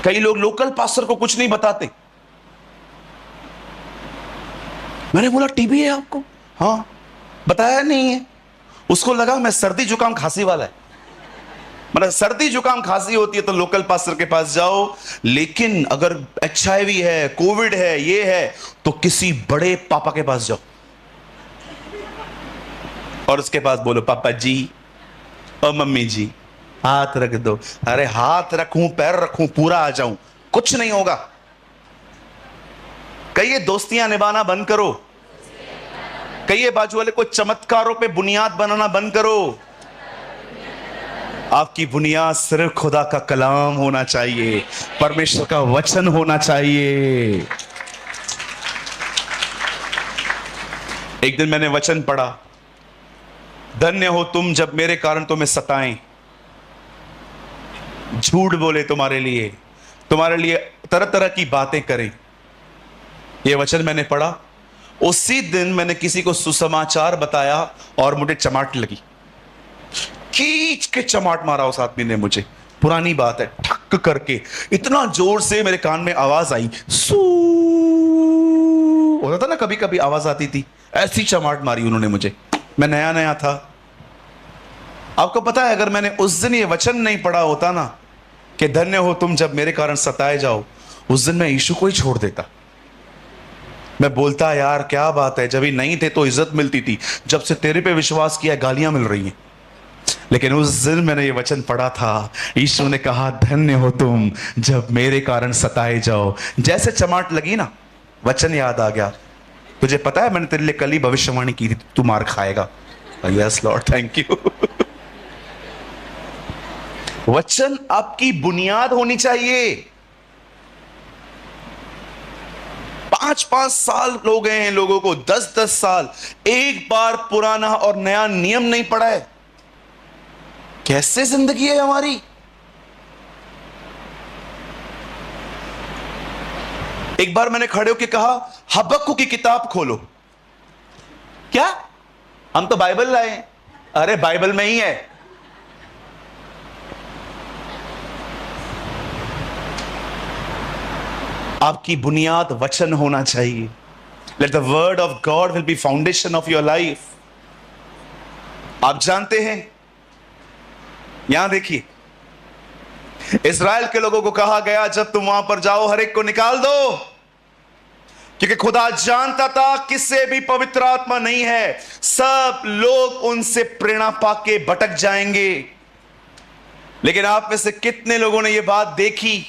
कई लोग लोकल पास्टर को कुछ नहीं बताते। मैंने बोला टीबी है आपको? हाँ, बताया नहीं है। उसको लगा मैं सर्दी जुकाम खांसी वाला है। मतलब सर्दी जुकाम खांसी होती है तो लोकल पास्टर के पास जाओ, लेकिन अगर HIV है, कोविड है, ये है, तो किसी बड़े पापा के पास जाओ और उसके पास बोलो, पापा जी और मम्मी जी हाथ रख दो। अरे हाथ रखूं, पैर रखूं, पूरा आ जाऊं, कुछ नहीं होगा। कहिए दोस्तियां निभाना बंद करो। कहिए बाजू वाले को चमत्कारों पे बुनियाद बनाना बंद करो। आपकी बुनियाद सिर्फ खुदा का कलाम होना चाहिए, परमेश्वर का वचन होना चाहिए। एक दिन मैंने वचन पढ़ा, धन्य हो तुम जब मेरे कारण तुम्हें सताएं, झूठ बोले तुम्हारे लिए तरह तरह की बातें करें। यह वचन मैंने पढ़ा, उसी दिन मैंने किसी को सुसमाचार बताया और मुझे चमाट लगी, खींच के चमाट मारा उस आदमी ने मुझे। पुरानी बात है, ठक करके इतना जोर से मेरे कान में आवाज आई, सू होता था ना, कभी कभी आवाज आती थी, ऐसी चमाट मारी उन्होंने मुझे। मैं नया नया था। आपको पता है, अगर मैंने उस दिन ये वचन नहीं पढ़ा होता ना कि धन्य हो तुम जब मेरे कारण सताए जाओ, उस दिन मैं यीशु को ही छोड़ देता। मैं बोलता, यार क्या बात है, जब ही नहीं थे तो इज्जत मिलती थी, जब से तेरे पे विश्वास किया गालियां मिल रही हैं। लेकिन उस दिन मैंने ये वचन पढ़ा था, यीशु ने कहा धन्य हो तुम जब मेरे कारण सताए जाओ। जैसे चमाट लगी ना, वचन याद आ गया, तुझे पता है मैंने तेरे लिए कल ही भविष्यवाणी की थी, तू मार खाएगा। Yes Lord, thank you. वचन आपकी बुनियाद होनी चाहिए। 5-5 साल हो गए हैं लोगों को, 10-10 साल, एक बार पुराना और नया नियम नहीं पढ़ा है। कैसे जिंदगी है हमारी? एक बार मैंने खड़े होकर कहा, हबक्कुक की किताब खोलो। क्या? हम तो बाइबल लाए हैं। अरे बाइबल में ही है। आपकी बुनियाद वचन होना चाहिए। Let the word of God will be foundation of your life. आप जानते हैं, यहां देखिए, इस्राएल के लोगों को कहा गया जब तुम वहां पर जाओ हर एक को निकाल दो, क्योंकि खुदा जानता था किससे भी पवित्र आत्मा नहीं है, सब लोग उनसे प्रेरणा पाके भटक जाएंगे। लेकिन आप में से कितने लोगों ने यह बात देखी?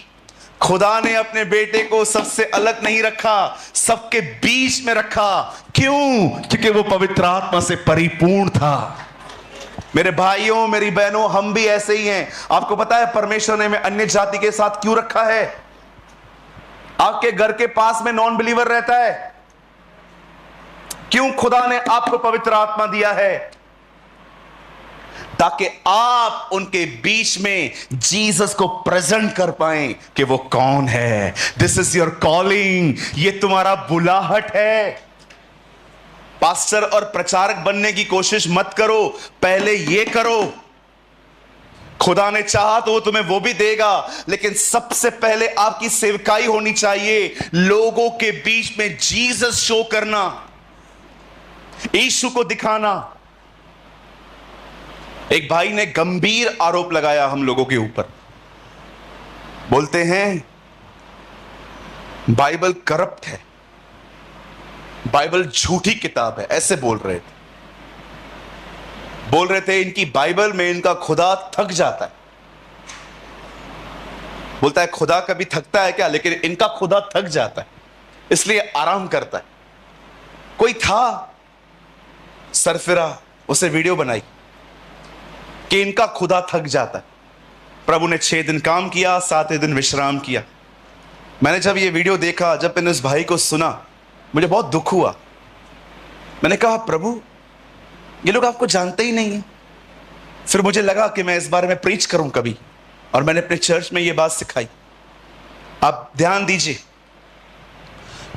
खुदा ने अपने बेटे को सबसे अलग नहीं रखा, सबके बीच में रखा। क्यों? क्योंकि वो पवित्र आत्मा से परिपूर्ण था। मेरे भाइयों, मेरी बहनों, हम भी ऐसे ही हैं। आपको पता है परमेश्वर ने हमें अन्य जाति के साथ क्यों रखा है? आपके घर के पास में नॉन बिलीवर रहता है, क्यों खुदा ने आपको पवित्र आत्मा दिया है? ताकि आप उनके बीच में जीसस को प्रेजेंट कर पाएं कि वो कौन है। दिस इज योर कॉलिंग, ये तुम्हारा बुलाहट है। पास्टर और प्रचारक बनने की कोशिश मत करो, पहले ये करो। खुदा ने चाहा तो वो तुम्हें वो भी देगा, लेकिन सबसे पहले आपकी सेवकाई होनी चाहिए, लोगों के बीच में जीसस शो करना, यीशु को दिखाना। एक भाई ने गंभीर आरोप लगाया हम लोगों के ऊपर, बोलते हैं बाइबल करप्ट है, बाइबल झूठी किताब है, ऐसे बोल रहे थे। इनकी बाइबल में इनका खुदा थक जाता है। बोलता है खुदा कभी थकता है क्या? लेकिन इनका खुदा थक जाता है, इसलिए आराम करता है। कोई था सरफिरा, उसे वीडियो बनाई कि इनका खुदा थक जाता है। प्रभु ने 6 दिन काम किया, 7वें दिन विश्राम किया। मैंने जब ये वीडियो देखा, जब मैंने उस भाई को सुना, मुझे बहुत दुख हुआ। मैंने कहा प्रभु, ये लोग आपको जानते ही नहीं है। फिर मुझे लगा कि मैं इस बारे में प्रीच करूं कभी, और मैंने अपने चर्च में ये बात सिखाई। आप ध्यान दीजिए,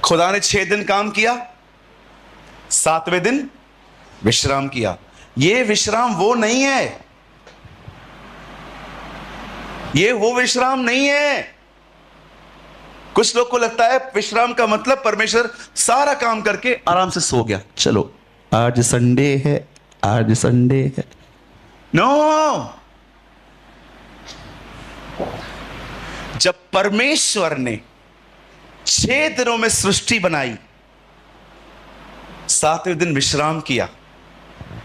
खुदा ने 6 दिन काम किया, 7वें दिन विश्राम किया। ये विश्राम वो नहीं है, ये वो विश्राम नहीं है। कुछ लोग को लगता है विश्राम का मतलब परमेश्वर सारा काम करके आराम से सो गया, चलो आज संडे है, आज संडे है। नो, जब परमेश्वर ने 6 दिनों में सृष्टि बनाई, 7वें दिन विश्राम किया,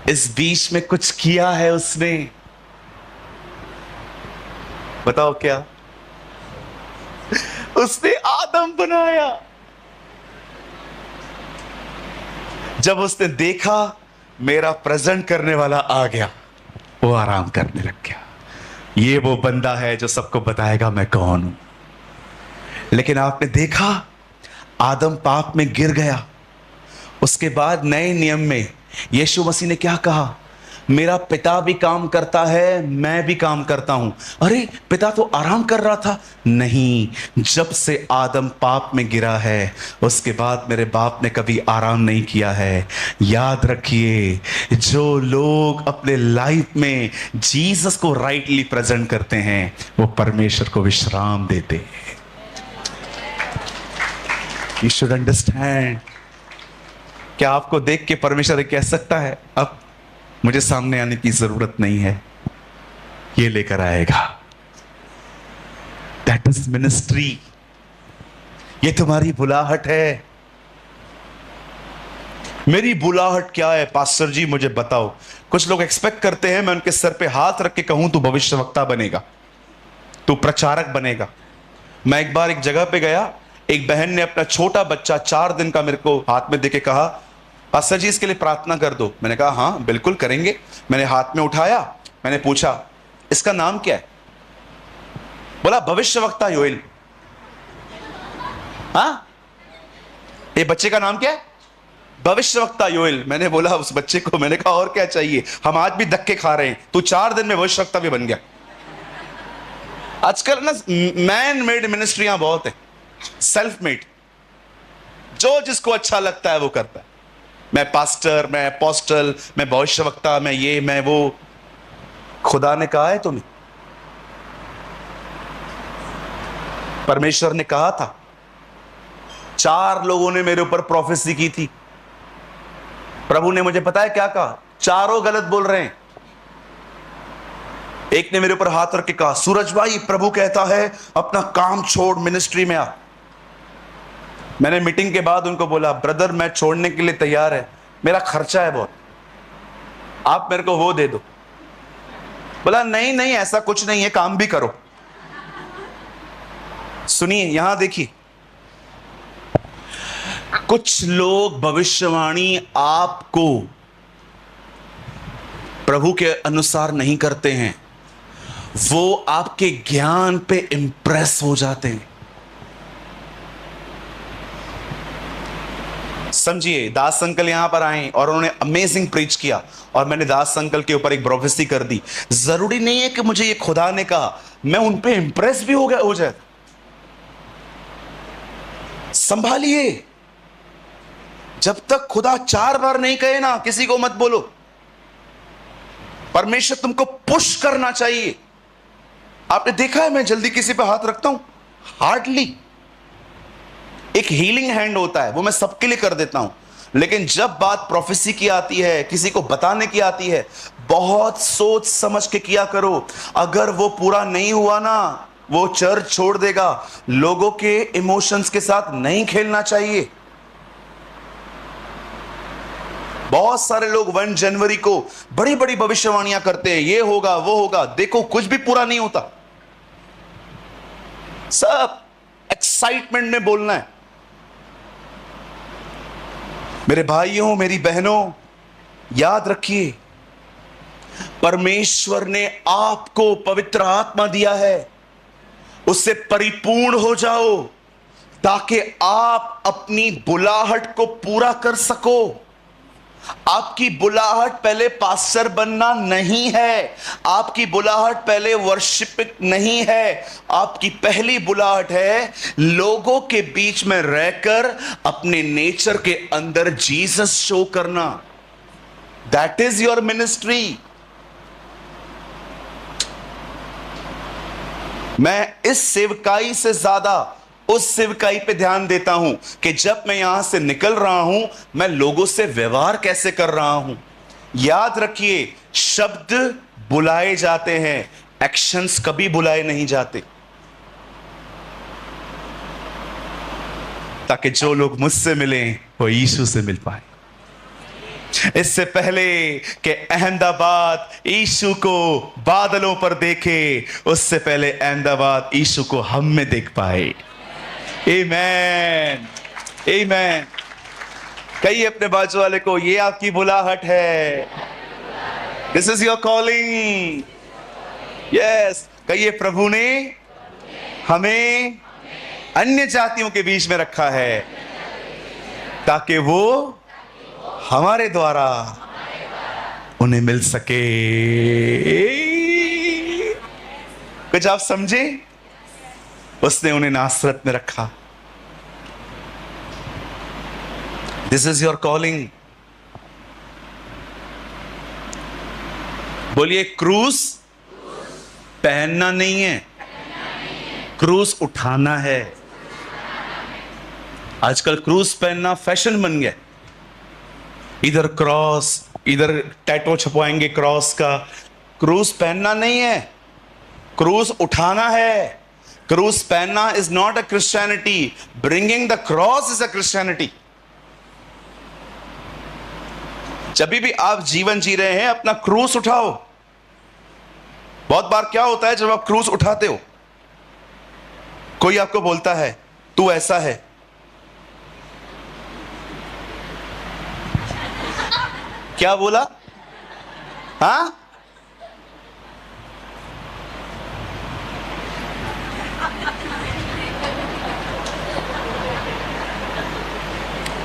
इस बीच में कुछ किया है उसने। बताओ क्या? उसने आदम बनाया। जब उसने देखा मेरा प्रेजेंट करने वाला आ गया, वो आराम करने लग गया। ये वो बंदा है जो सबको बताएगा मैं कौन हूं। लेकिन आपने देखा आदम पाप में गिर गया। उसके बाद नए नियम में यीशु मसीह ने क्या कहा? मेरा पिता भी काम करता है, मैं भी काम करता हूं। अरे पिता तो आराम कर रहा था। नहीं, जब से आदम पाप में गिरा है उसके बाद मेरे बाप ने कभी आराम नहीं किया है। याद रखिए, जो लोग अपने लाइफ में जीसस को राइटली प्रेजेंट करते हैं वो परमेश्वर को विश्राम देते हैं। You should understand. क्या आपको देख के परमेश्वर कह सकता है अब मुझे सामने आने की जरूरत नहीं है, ये लेकर आएगा? That is ministry. ये तुम्हारी बुलाहट है। मेरी बुलाहट क्या है पास्टर जी, मुझे बताओ। कुछ लोग एक्सपेक्ट करते हैं मैं उनके सर पे हाथ रख के कहूं तू भविष्यवक्ता बनेगा, तू प्रचारक बनेगा। मैं एक बार एक जगह पे गया, एक बहन ने अपना छोटा बच्चा 4 दिन का मेरे को हाथ में देके कहा पास्टर जी इसके लिए प्रार्थना कर दो। मैंने कहा हाँ बिल्कुल करेंगे। मैंने हाथ में उठाया, मैंने पूछा इसका नाम क्या है? बोला भविष्यवक्ता योएल। हाँ, ये बच्चे का नाम क्या है? भविष्यवक्ता योएल। मैंने बोला उस बच्चे को, मैंने कहा और क्या चाहिए, हम आज भी धक्के खा रहे हैं, तू 4 दिन में भविष्यवक्ता भी बन गया। आजकल ना मैन मेड मिनिस्ट्रियां बहुत है, सेल्फ मेड। जो जिसको अच्छा लगता है वो करता है। मैं पास्टर, मैं अपोस्टल, मैं भविष्यवक्ता, मैं ये मैं वो। खुदा ने कहा है तुम्हें? परमेश्वर ने कहा था। 4 लोगों ने मेरे ऊपर प्रोफेसी की थी। प्रभु ने मुझे पता है क्या कहा? चारों गलत बोल रहे हैं। एक ने मेरे ऊपर हाथ रख के कहा सूरज भाई प्रभु कहता है अपना काम छोड़ मिनिस्ट्री में आ। मैंने मीटिंग के बाद उनको बोला ब्रदर मैं छोड़ने के लिए तैयार है, मेरा खर्चा है बहुत, आप मेरे को वो दे दो। बोला नहीं नहीं ऐसा कुछ नहीं है, काम भी करो। सुनिए यहां देखिए, कुछ लोग भविष्यवाणी आपको प्रभु के अनुसार नहीं करते हैं, वो आपके ज्ञान पे इंप्रेस हो जाते हैं। समझिए, दास अंकल यहां पर आए और उन्होंने अमेजिंग प्रीच किया और मैंने दास अंकल के ऊपर एक प्रोफेसी कर दी। जरूरी नहीं है कि मुझे ये खुदा ने कहा, मैं उन पे इंप्रेस भी हो जाए। संभालिए, जब तक खुदा 4 बार नहीं कहे ना किसी को मत बोलो। परमेश्वर तुमको पुश करना चाहिए। आपने देखा है मैं जल्दी किसी पे हाथ रखता हूं? हार्डली। एक हीलिंग हैंड होता है वो मैं सबके लिए कर देता हूं, लेकिन जब बात प्रोफेसी की आती है, किसी को बताने की आती है, बहुत सोच समझ के किया करो। अगर वो पूरा नहीं हुआ ना, वो चर्च छोड़ देगा। लोगों के इमोशंस के साथ नहीं खेलना चाहिए। बहुत सारे लोग 1 जनवरी को बड़ी बड़ी भविष्यवाणियां करते हैं, ये होगा वो होगा, देखो कुछ भी पूरा नहीं होता। सब एक्साइटमेंट में बोलना है। मेरे भाइयों मेरी बहनों, याद रखिए परमेश्वर ने आपको पवित्र आत्मा दिया है, उससे परिपूर्ण हो जाओ ताकि आप अपनी बुलाहट को पूरा कर सको। आपकी बुलाहट पहले पास्टर बनना नहीं है, आपकी बुलाहट पहले वर्शिप नहीं है। आपकी पहली बुलाहट है लोगों के बीच में रहकर अपने नेचर के अंदर जीसस शो करना। That is your ministry. मैं इस सेवकाई से ज्यादा उस सेवकाई पे ध्यान देता हूं कि जब मैं यहां से निकल रहा हूं मैं लोगों से व्यवहार कैसे कर रहा हूं। याद रखिए, शब्द बुलाए जाते हैं, एक्शंस कभी बुलाए नहीं जाते, ताकि जो लोग मुझसे मिलें वो यीशु से मिल पाए। इससे पहले कि अहमदाबाद यीशु को बादलों पर देखे, उससे पहले अहमदाबाद यीशु को हम में देख पाए। आमीन, आमीन। कहिए अपने बाजू वाले को, ये आपकी बुलाहट है। This is your calling. Yes, कहिए प्रभु ने हमें अन्य जातियों के बीच में रखा है, ताकि वो हमारे द्वारा उन्हें मिल सके। कुछ आप समझे? उसने उन्हें नासरत में रखा। This is your calling. बोलिए, क्रूस पहनना नहीं है, क्रूस उठाना है। आजकल क्रूस पहनना फैशन बन गया। इधर क्रॉस, इधर टैटू छपवाएंगे क्रॉस का। क्रूस पहनना नहीं है, क्रूस उठाना है। क्रूस पहनना is not a Christianity, bringing the cross is a Christianity. जब भी आप जीवन जी रहे हैं, अपना क्रूस उठाओ। बहुत बार क्या होता है, जब आप क्रूस उठाते हो, कोई आपको बोलता है तू ऐसा है। क्या बोला? हाँ,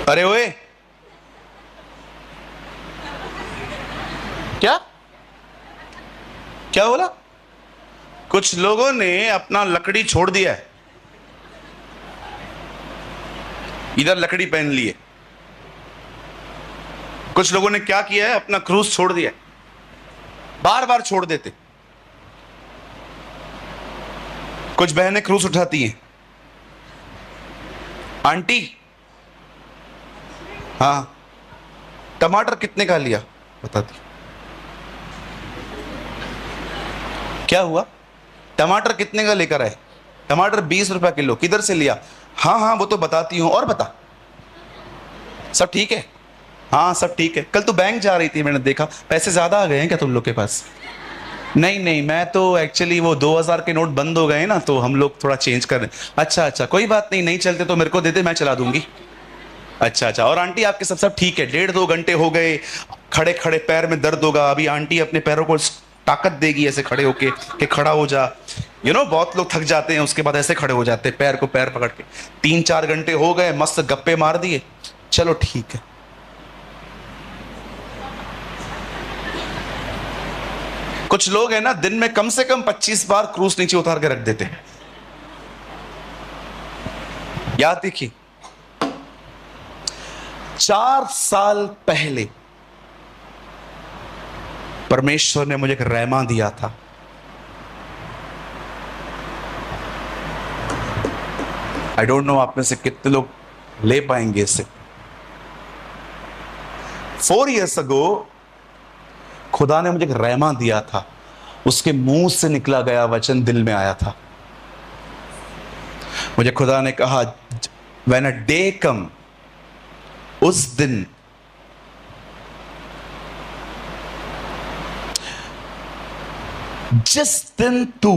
अरे ओए, क्या क्या बोला? कुछ लोगों ने अपना लकड़ी छोड़ दिया है, इधर लकड़ी पहन ली है। कुछ लोगों ने क्या किया है, अपना क्रूस छोड़ दिया है। बार बार छोड़ देते। कुछ बहनें क्रूस उठाती हैं। आंटी, हाँ, टमाटर कितने का लिया बताती? क्या हुआ? टमाटर कितने का लेकर आए? टमाटर 20 रुपए किलो। किधर से लिया? हाँ हाँ वो तो बताती हूं। और बता, सब ठीक है? हाँ सब ठीक है। कल तो बैंक जा रही थी, मैंने देखा पैसे ज्यादा आ गए हैं क्या तुम लोग के पास? नहीं नहीं, मैं तो एक्चुअली वो 2000 के नोट बंद हो गए ना, तो हम लोग थोड़ा चेंज कर रहे हैं। अच्छा अच्छा, कोई बात नहीं, नहीं चलते तो मेरे को दे दे, मैं चला दूंगी। अच्छा अच्छा। और आंटी आपके सब ठीक है? 1.5-2 घंटे हो गए, खड़े खड़े पैर में दर्द होगा। अभी आंटी अपने पैरों को ताकत देगी ऐसे खड़े होके कि खड़ा हो जा। बहुत लोग थक जाते हैं, उसके बाद ऐसे खड़े हो जाते हैं पैर को पैर पकड़ के। 3-4 घंटे हो गए, मस्त गप्पे मार दिए, चलो ठीक है। कुछ लोग हैं ना, दिन में कम से कम 25 बार क्रूस नीचे उतार के रख देते हैं। याद देखिए, 4 साल पहले परमेश्वर ने मुझे एक रहमा दिया था। आई डोंट नो आप में से कितने लोग ले पाएंगे इसे। 4 years ago खुदा ने मुझे एक रहमा दिया था। उसके मुंह से निकला गया वचन दिल में आया था। मुझे खुदा ने कहा, व्हेन अ डे कम, उस दिन जिस दिन तू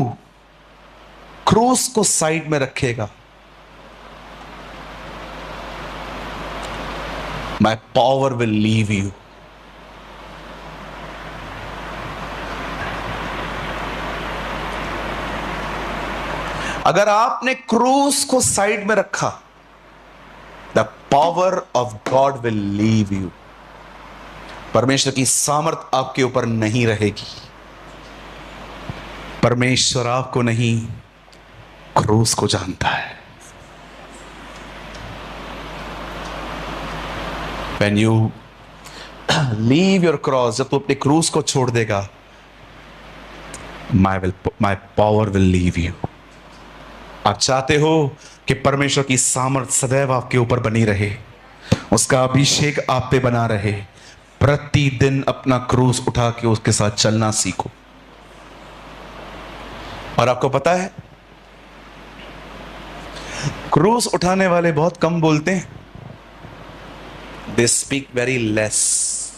क्रूस को साइड में रखेगा, my power will leave you. अगर आपने क्रूस को साइड में रखा, the power of God will leave you. परमेश्वर की सामर्थ आपके ऊपर नहीं रहेगी। परमेश्वर आपको नहीं, क्रूस को जानता है। When you leave your cross, जब तू अपने क्रूस को छोड़ देगा, my power will leave you। आप चाहते हो कि परमेश्वर की सामर्थ सदैव आपके ऊपर बनी रहे, उसका अभिषेक आप पे बना रहे। प्रतिदिन अपना क्रूस उठा के उसके साथ चलना सीखो। और आपको पता है, क्रूस उठाने वाले बहुत कम बोलते हैं, दे स्पीक वेरी लेस।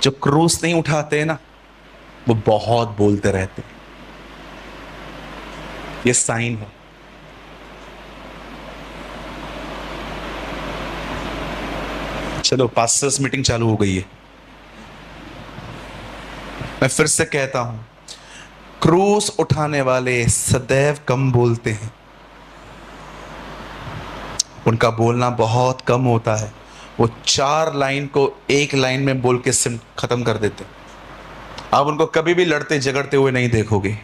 जो क्रूस नहीं उठाते हैं ना, वो बहुत बोलते रहते हैं। ये साइन है। चलो, पास्टर्स मीटिंग चालू हो गई है। मैं फिर से कहता हूं, क्रूस उठाने वाले सदैव कम बोलते हैं। उनका बोलना बहुत कम होता है। वो 4 लाइन को 1 लाइन में बोल के खत्म कर देते। आप उनको कभी भी लड़ते झगड़ते हुए नहीं देखोगे,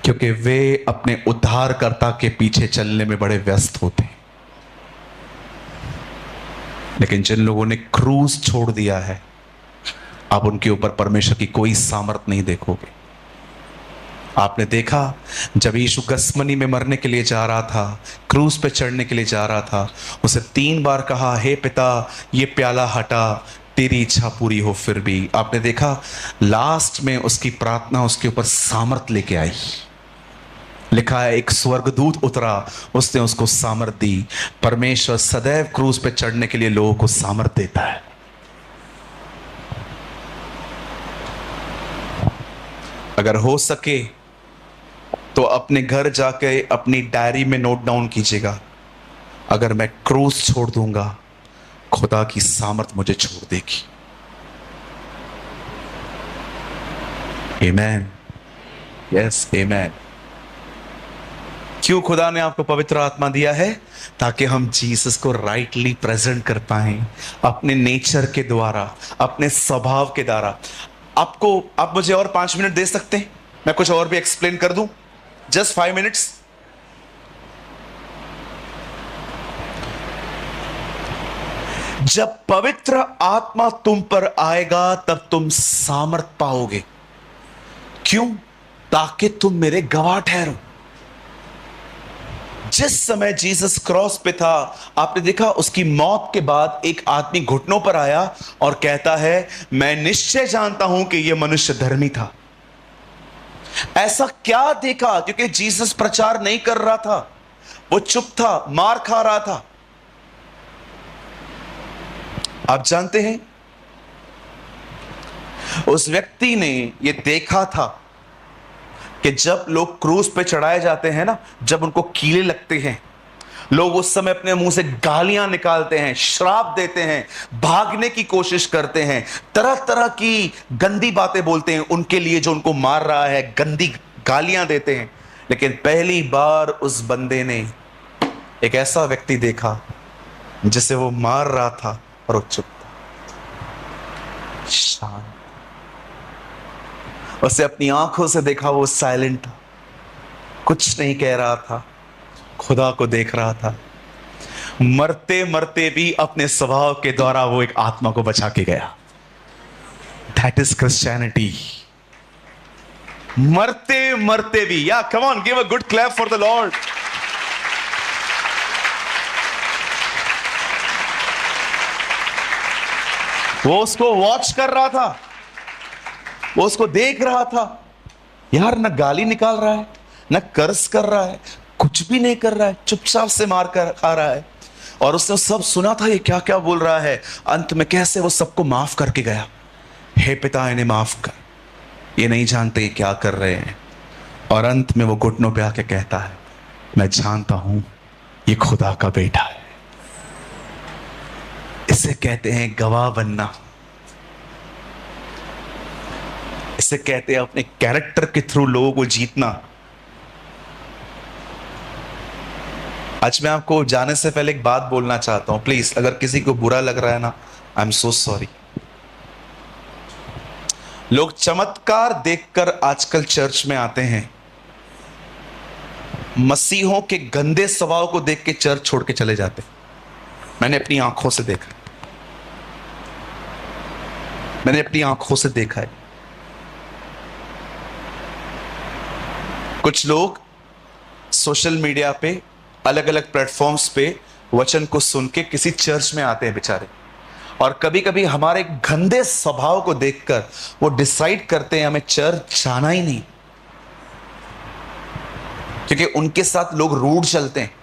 क्योंकि वे अपने उद्धारकर्ता के पीछे चलने में बड़े व्यस्त होते हैं। लेकिन जिन लोगों ने क्रूस छोड़ दिया है, आप उनके ऊपर परमेश्वर की कोई सामर्थ नहीं देखोगे। आपने देखा, जब यीशु गसमनी में मरने के लिए जा रहा था, क्रूस पे चढ़ने के लिए जा रहा था, उसे 3 बार कहा, हे पिता, ये प्याला हटा, तेरी इच्छा पूरी हो। फिर भी आपने देखा, लास्ट में उसकी प्रार्थना उसके ऊपर सामर्थ लेके आई। लिखा है, एक स्वर्गदूत उतरा, उसने उसको सामर्थ दी। परमेश्वर सदैव क्रूस पे चढ़ने के लिए लोगों को सामर्थ देता है। अगर हो सके तो अपने घर जाके अपनी डायरी में नोट डाउन कीजिएगा, अगर मैं क्रूस छोड़ दूंगा, खुदा की सामर्थ मुझे छोड़ देगी। आमेन, यस आमेन। क्यों खुदा ने आपको पवित्र आत्मा दिया है? ताकि हम जीसस को राइटली प्रेजेंट कर पाए, अपने नेचर के द्वारा, अपने स्वभाव के द्वारा। आप मुझे और 5 मिनट दे सकते हैं? मैं कुछ और भी एक्सप्लेन कर दूं, जस्ट 5 मिनट्स। जब पवित्र आत्मा तुम पर आएगा, तब तुम सामर्थ पाओगे। क्यों? ताकि तुम मेरे गवाह ठहरो। जिस समय जीसस क्रॉस पे था, आपने देखा, उसकी मौत के बाद एक आदमी घुटनों पर आया और कहता है, मैं निश्चय जानता हूं कि यह मनुष्य धर्मी था। ऐसा क्या देखा? क्योंकि जीसस प्रचार नहीं कर रहा था, वो चुप था, मार खा रहा था। आप जानते हैं, उस व्यक्ति ने यह देखा था कि जब लोग क्रूस पे चढ़ाए जाते हैं ना, जब उनको कीले लगते हैं, लोग उस समय अपने मुंह से गालियां निकालते हैं, श्राप देते हैं, भागने की कोशिश करते हैं, तरह तरह की गंदी बातें बोलते हैं उनके लिए जो उनको मार रहा है, गंदी गालियां देते हैं। लेकिन पहली बार उस बंदे ने एक ऐसा व्यक्ति देखा जिसे वो मार रहा था और वो चुप था, शांत। उसे अपनी आंखों से देखा, वो साइलेंट था, कुछ नहीं कह रहा था, खुदा को देख रहा था। मरते मरते भी अपने स्वभाव के द्वारा वो एक आत्मा को बचा के गया। That is Christianity. मरते मरते भी, या come on, give a good clap for the Lord. वो उसको वॉच कर रहा था, वो उसको देख रहा था। यार, न गाली निकाल रहा है, न कर्ज कर रहा है, कुछ भी नहीं कर रहा है, चुपचाप से मार कर खा रहा है। और उसने सब सुना था, ये क्या क्या बोल रहा है। अंत में कैसे वो सबको माफ करके गया। हे पिता, इन्हें माफ कर, ये नहीं जानते ये क्या कर रहे हैं। और अंत में वो घुटनों पे आके कहता है, मैं जानता हूं ये खुदा का बेटा है। इसे कहते हैं गवाह बनना। इसे कहते हैं अपने कैरेक्टर के थ्रू लोगों को जीतना। आज मैं आपको जाने से पहले एक बात बोलना चाहता हूं, प्लीज, अगर किसी को बुरा लग रहा है ना, आई एम सो सॉरी। लोग चमत्कार देखकर आजकल चर्च में आते हैं, मसीहों के गंदे स्वभाव को देख के चर्च छोड़ के चले जाते। मैंने अपनी आंखों से देखा, मैंने अपनी आंखों से देखा है। कुछ लोग सोशल मीडिया पे, अलग अलग प्लेटफॉर्म्स पे वचन को सुन के किसी चर्च में आते हैं बेचारे, और कभी कभी हमारे गंदे स्वभाव को देखकर वो डिसाइड करते हैं हमें चर्च जाना ही नहीं, क्योंकि उनके साथ लोग रूड चलते हैं।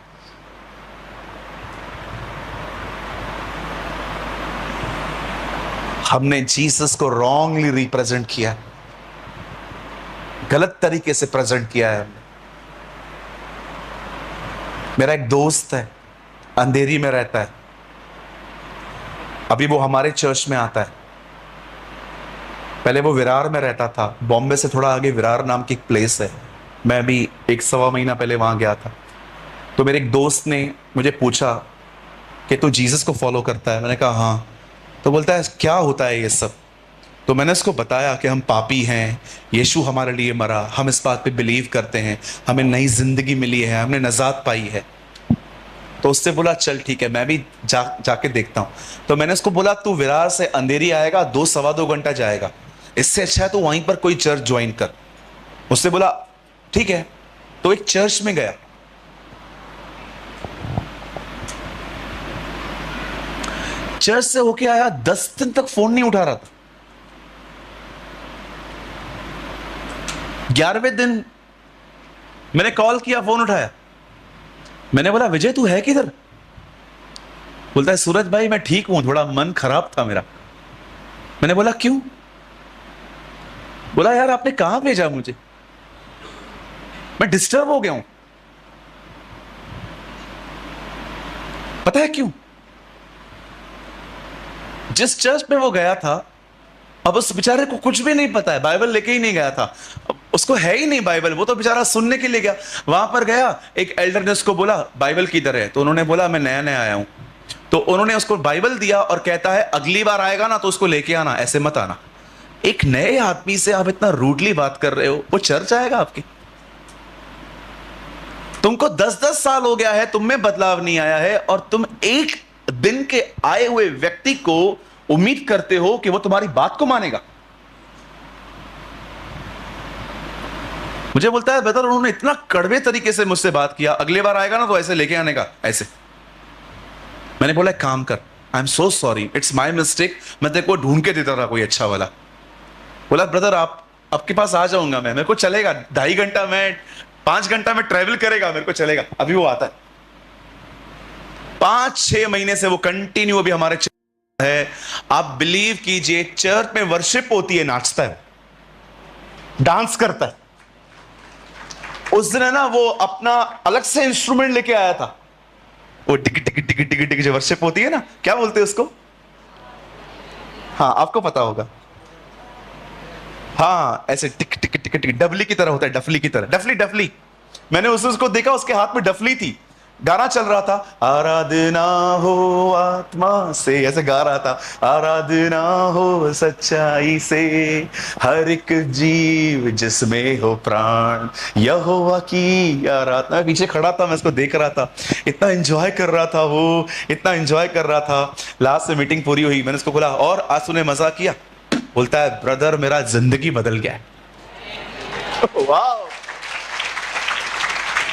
हमने जीसस को रॉन्गली रिप्रेजेंट किया, गलत तरीके से प्रेजेंट किया है हमने। मेरा एक दोस्त है, अंधेरी में रहता है, अभी वो हमारे चर्च में आता है। पहले वो विरार में रहता था, बॉम्बे से थोड़ा आगे विरार नाम की एक प्लेस है। मैं भी 1-1.25 महीना पहले वहां गया था। तो मेरे एक दोस्त ने मुझे पूछा कि तू जीसस को फॉलो करता है? मैंने कहा हाँ। तो बोलता है क्या होता है ये सब? तो मैंने उसको बताया कि हम पापी हैं, यीशु हमारे लिए मरा, हम इस बात पे बिलीव करते हैं, हमें नई जिंदगी मिली है, हमने नजात पाई है। तो उससे बोला चल ठीक है, मैं भी जाके देखता हूँ। तो मैंने उसको बोला तू विरार से अंधेरी आएगा, 2-2.25 घंटा जाएगा, इससे अच्छा है तो वहीं पर कोई चर्च ज्वाइन कर। उससे बोला ठीक है। तो एक चर्च में गया, चर्च से होके आया, 10 दिन तक फोन नहीं उठा रहा था। 11वें दिन मैंने कॉल किया, फोन उठाया। मैंने बोला विजय तू है किधर? बोलता है सूरज भाई मैं ठीक हूं, थोड़ा मन खराब था मेरा। मैंने बोला क्यों? बोला यार आपने कहां भेजा मुझे, मैं डिस्टर्ब हो गया हूं। पता है क्यों? जिस चर्च में वो गया था, अब उस बेचारे को कुछ भी नहीं पता है, बाइबल लेके ही नहीं गया था, उसको है ही नहीं बाइबल, वो तो बेचारा सुनने के लिए गया। वहां पर गया, एक एल्डर ने उसको बोला बाइबल किधर है? तो उन्होंने बोला मैं नया नया आया हूं। तो उन्होंने उसको बाइबल दिया और कहता है अगली बार आएगा ना तो उसको लेके आना, ऐसे मत आना। एक नए आदमी से आप इतना रूडली बात कर रहे हो, वो चर्च आएगा आपकी? तुमको 10-10 साल हो गया है, तुम में बदलाव नहीं आया है, और तुम एक दिन के आए हुए व्यक्ति को उम्मीद करते हो कि वो तुम्हारी बात को मानेगा। मुझे बोलता है ब्रदर उन्होंने इतना कड़वे तरीके से मुझसे बात किया, अगली बार आएगा ना तो ऐसे लेके आने का, ऐसे। मैंने बोला काम कर, I am so sorry, it's my mistake, मैं तेरे को ढूंढ के देता था कोई अच्छा वाला। बोला ब्रदर आपके पास आ जाऊंगा मैं, मेरे को चलेगा, 2.5 घंटा में 5 घंटा में ट्रेवल करेगा, मेरे को चलेगा। अभी वो आता है, 5-6 महीने से वो कंटिन्यू अभी हमारे है। आप बिलीव कीजिए, चर्च में वर्शिप होती है, नाचता है, डांस करता है। उस दिन है ना वो अपना अलग से इंस्ट्रूमेंट लेके आया था, वो टिक टिक टिक टिक टिक जो वर्शिप होती है ना, क्या बोलते हैं उसको? हाँ आपको पता होगा, हाँ ऐसे टिक टिक टिक टिक, डफली की तरह होता है, डफली की तरह, डफली। मैंने उसको देखा, उसके हाथ में डफली थी, गाना चल रहा था, आराधना हो आत्मा से, ऐसे गा रहा था, आराधना हो सच्चाई से, हर एक जीव जिसमें हो प्राण, यहोवा की आराधना। मैं पीछे खड़ा था, मैं इसको देख रहा था, इतना एंजॉय कर रहा था वो, इतना एंजॉय कर रहा था। लास्ट में मीटिंग पूरी हुई, मैंने उसको बोला और आज तूने मजा किया? बोलता है ब्रदर मेरा जिंदगी बदल गया है। वाह,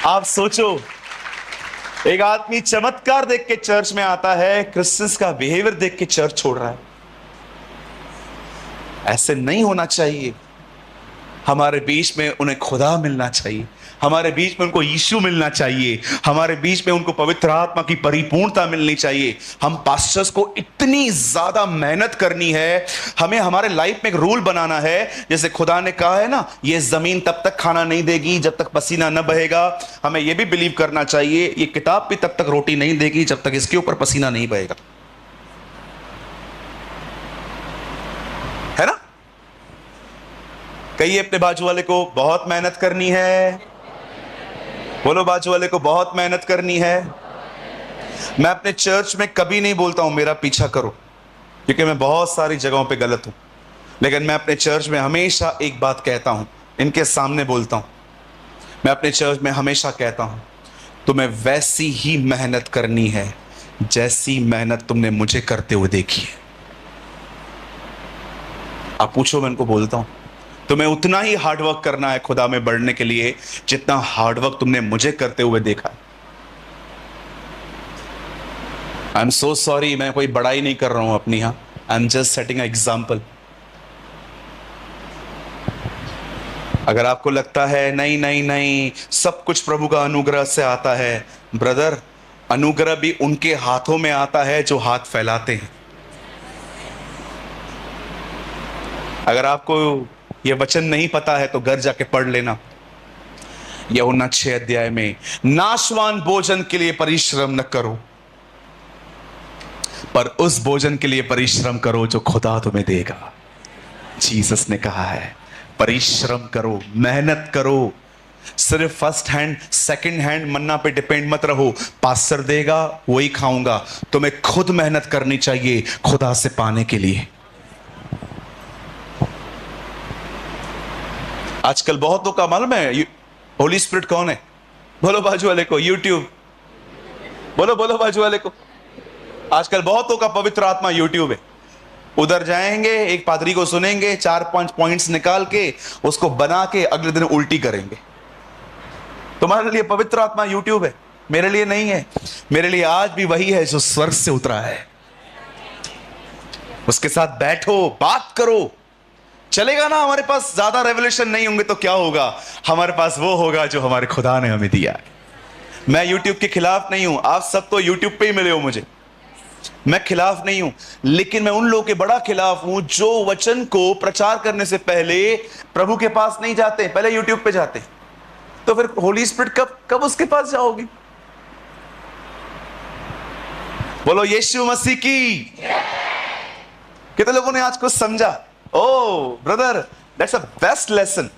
आप सोचो, एक आदमी चमत्कार देख के चर्च में आता है, क्रिश्चियंस का बिहेवियर देख के चर्च छोड़ रहा है। ऐसे नहीं होना चाहिए। हमारे बीच में उन्हें खुदा मिलना चाहिए, हमारे बीच में उनको यीशु मिलना चाहिए, हमारे बीच में उनको पवित्र आत्मा की परिपूर्णता मिलनी चाहिए। हम पास्टर्स को इतनी ज्यादा मेहनत करनी है, हमें हमारे लाइफ में एक रूल बनाना है, जैसे खुदा ने कहा है ना, ये जमीन तब तक खाना नहीं देगी जब तक पसीना न बहेगा। हमें यह भी बिलीव करना चाहिए, ये किताब भी तब तक रोटी नहीं देगी जब तक इसके ऊपर पसीना नहीं बहेगा, है ना? कहिए अपने बाजू वाले को बहुत मेहनत करनी है, बोलो बाजू वाले को बहुत मेहनत करनी है। मैं अपने चर्च में कभी नहीं बोलता हूं मेरा पीछा करो, क्योंकि मैं बहुत सारी जगहों पे गलत हूं, लेकिन मैं अपने चर्च में हमेशा एक बात कहता हूं, इनके सामने बोलता हूं, मैं अपने चर्च में हमेशा कहता हूं तुम्हें वैसी ही मेहनत करनी है जैसी मेहनत तुमने मुझे करते हुए देखी है। आप पूछो, मैं इनको बोलता हूं तुम्हें उतना ही हार्डवर्क करना है खुदा में बढ़ने के लिए जितना हार्डवर्क तुमने मुझे करते हुए देखा है। आई एम सो सॉरी, मैं कोई बड़ाई नहीं कर रहा हूं अपनी, यहां I am just setting example. अगर आपको लगता है नहीं नहीं नहीं सब कुछ प्रभु का अनुग्रह से आता है, ब्रदर, अनुग्रह भी उनके हाथों में आता है जो हाथ फैलाते हैं। अगर आपको यह वचन नहीं पता है तो घर जाके पढ़ लेना। यूहन्ना 6 अध्याय में, नाशवान भोजन के लिए परिश्रम न करो, पर उस भोजन के लिए परिश्रम करो जो खुदा तुम्हें देगा। जीसस ने कहा है परिश्रम करो, मेहनत करो। सिर्फ फर्स्ट हैंड सेकंड हैंड मन्ना पे डिपेंड मत रहो, पास्टर देगा वही खाऊंगा। तुम्हें खुद मेहनत करनी चाहिए खुदा से पाने के लिए। आजकल बहुतों का मालूम है होली स्पिरिट कौन है? बोलो बाजू वाले को, यूट्यूब। बोलो बोलो बाजू वाले को। आजकल बहुतों का पवित्र आत्मा यूट्यूब है। उधर जाएंगे, एक पादरी को सुनेंगे, 4-5 पॉइंट्स निकाल के उसको बना के अगले दिन उल्टी करेंगे। तुम्हारे लिए पवित्र आत्मा यूट्यूब है, मेरे लिए नहीं है। मेरे लिए आज भी वही है जो स्वर्ग से उतरा है। उसके साथ बैठो, बात करो। चलेगा ना? हमारे पास ज्यादा रेवलेशन नहीं होंगे तो क्या होगा? हमारे पास वो होगा जो हमारे खुदा ने हमें दिया है। मैं यूट्यूब के खिलाफ नहीं हूं, आप सब तो यूट्यूब पे ही मिले हो मुझे, मैं खिलाफ नहीं हूं। लेकिन मैं उन लोगों के बड़ा खिलाफ हूं जो वचन को प्रचार करने से पहले प्रभु के पास नहीं जाते, पहले यूट्यूब पे जाते। तो फिर होली स्पिरिट कब उसके पास जाओगी? बोलो यीशु मसीह की। कितने लोगों ने आज कुछ समझा? Oh brother, that's a best lesson.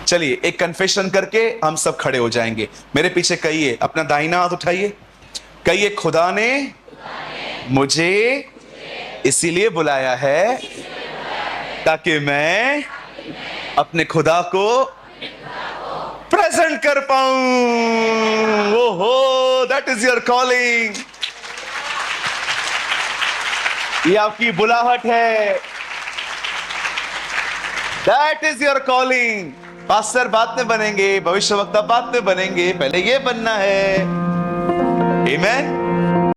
चलिए एक कन्फेशन करके हम सब खड़े हो जाएंगे। मेरे पीछे कहिए, अपना दाहिना हाथ उठाइए, कहिए खुदा ने मुझे इसीलिए बुलाया है ताकि मैं अपने खुदा को प्रेजेंट कर पाऊं। ओहो, दैट इज योर कॉलिंग। ये आपकी बुलाहट है। That is your calling. Pastor बाद में बनेंगे, भविष्यवक्ता बाद में बनेंगे, पहले ये बनना है। आमेन।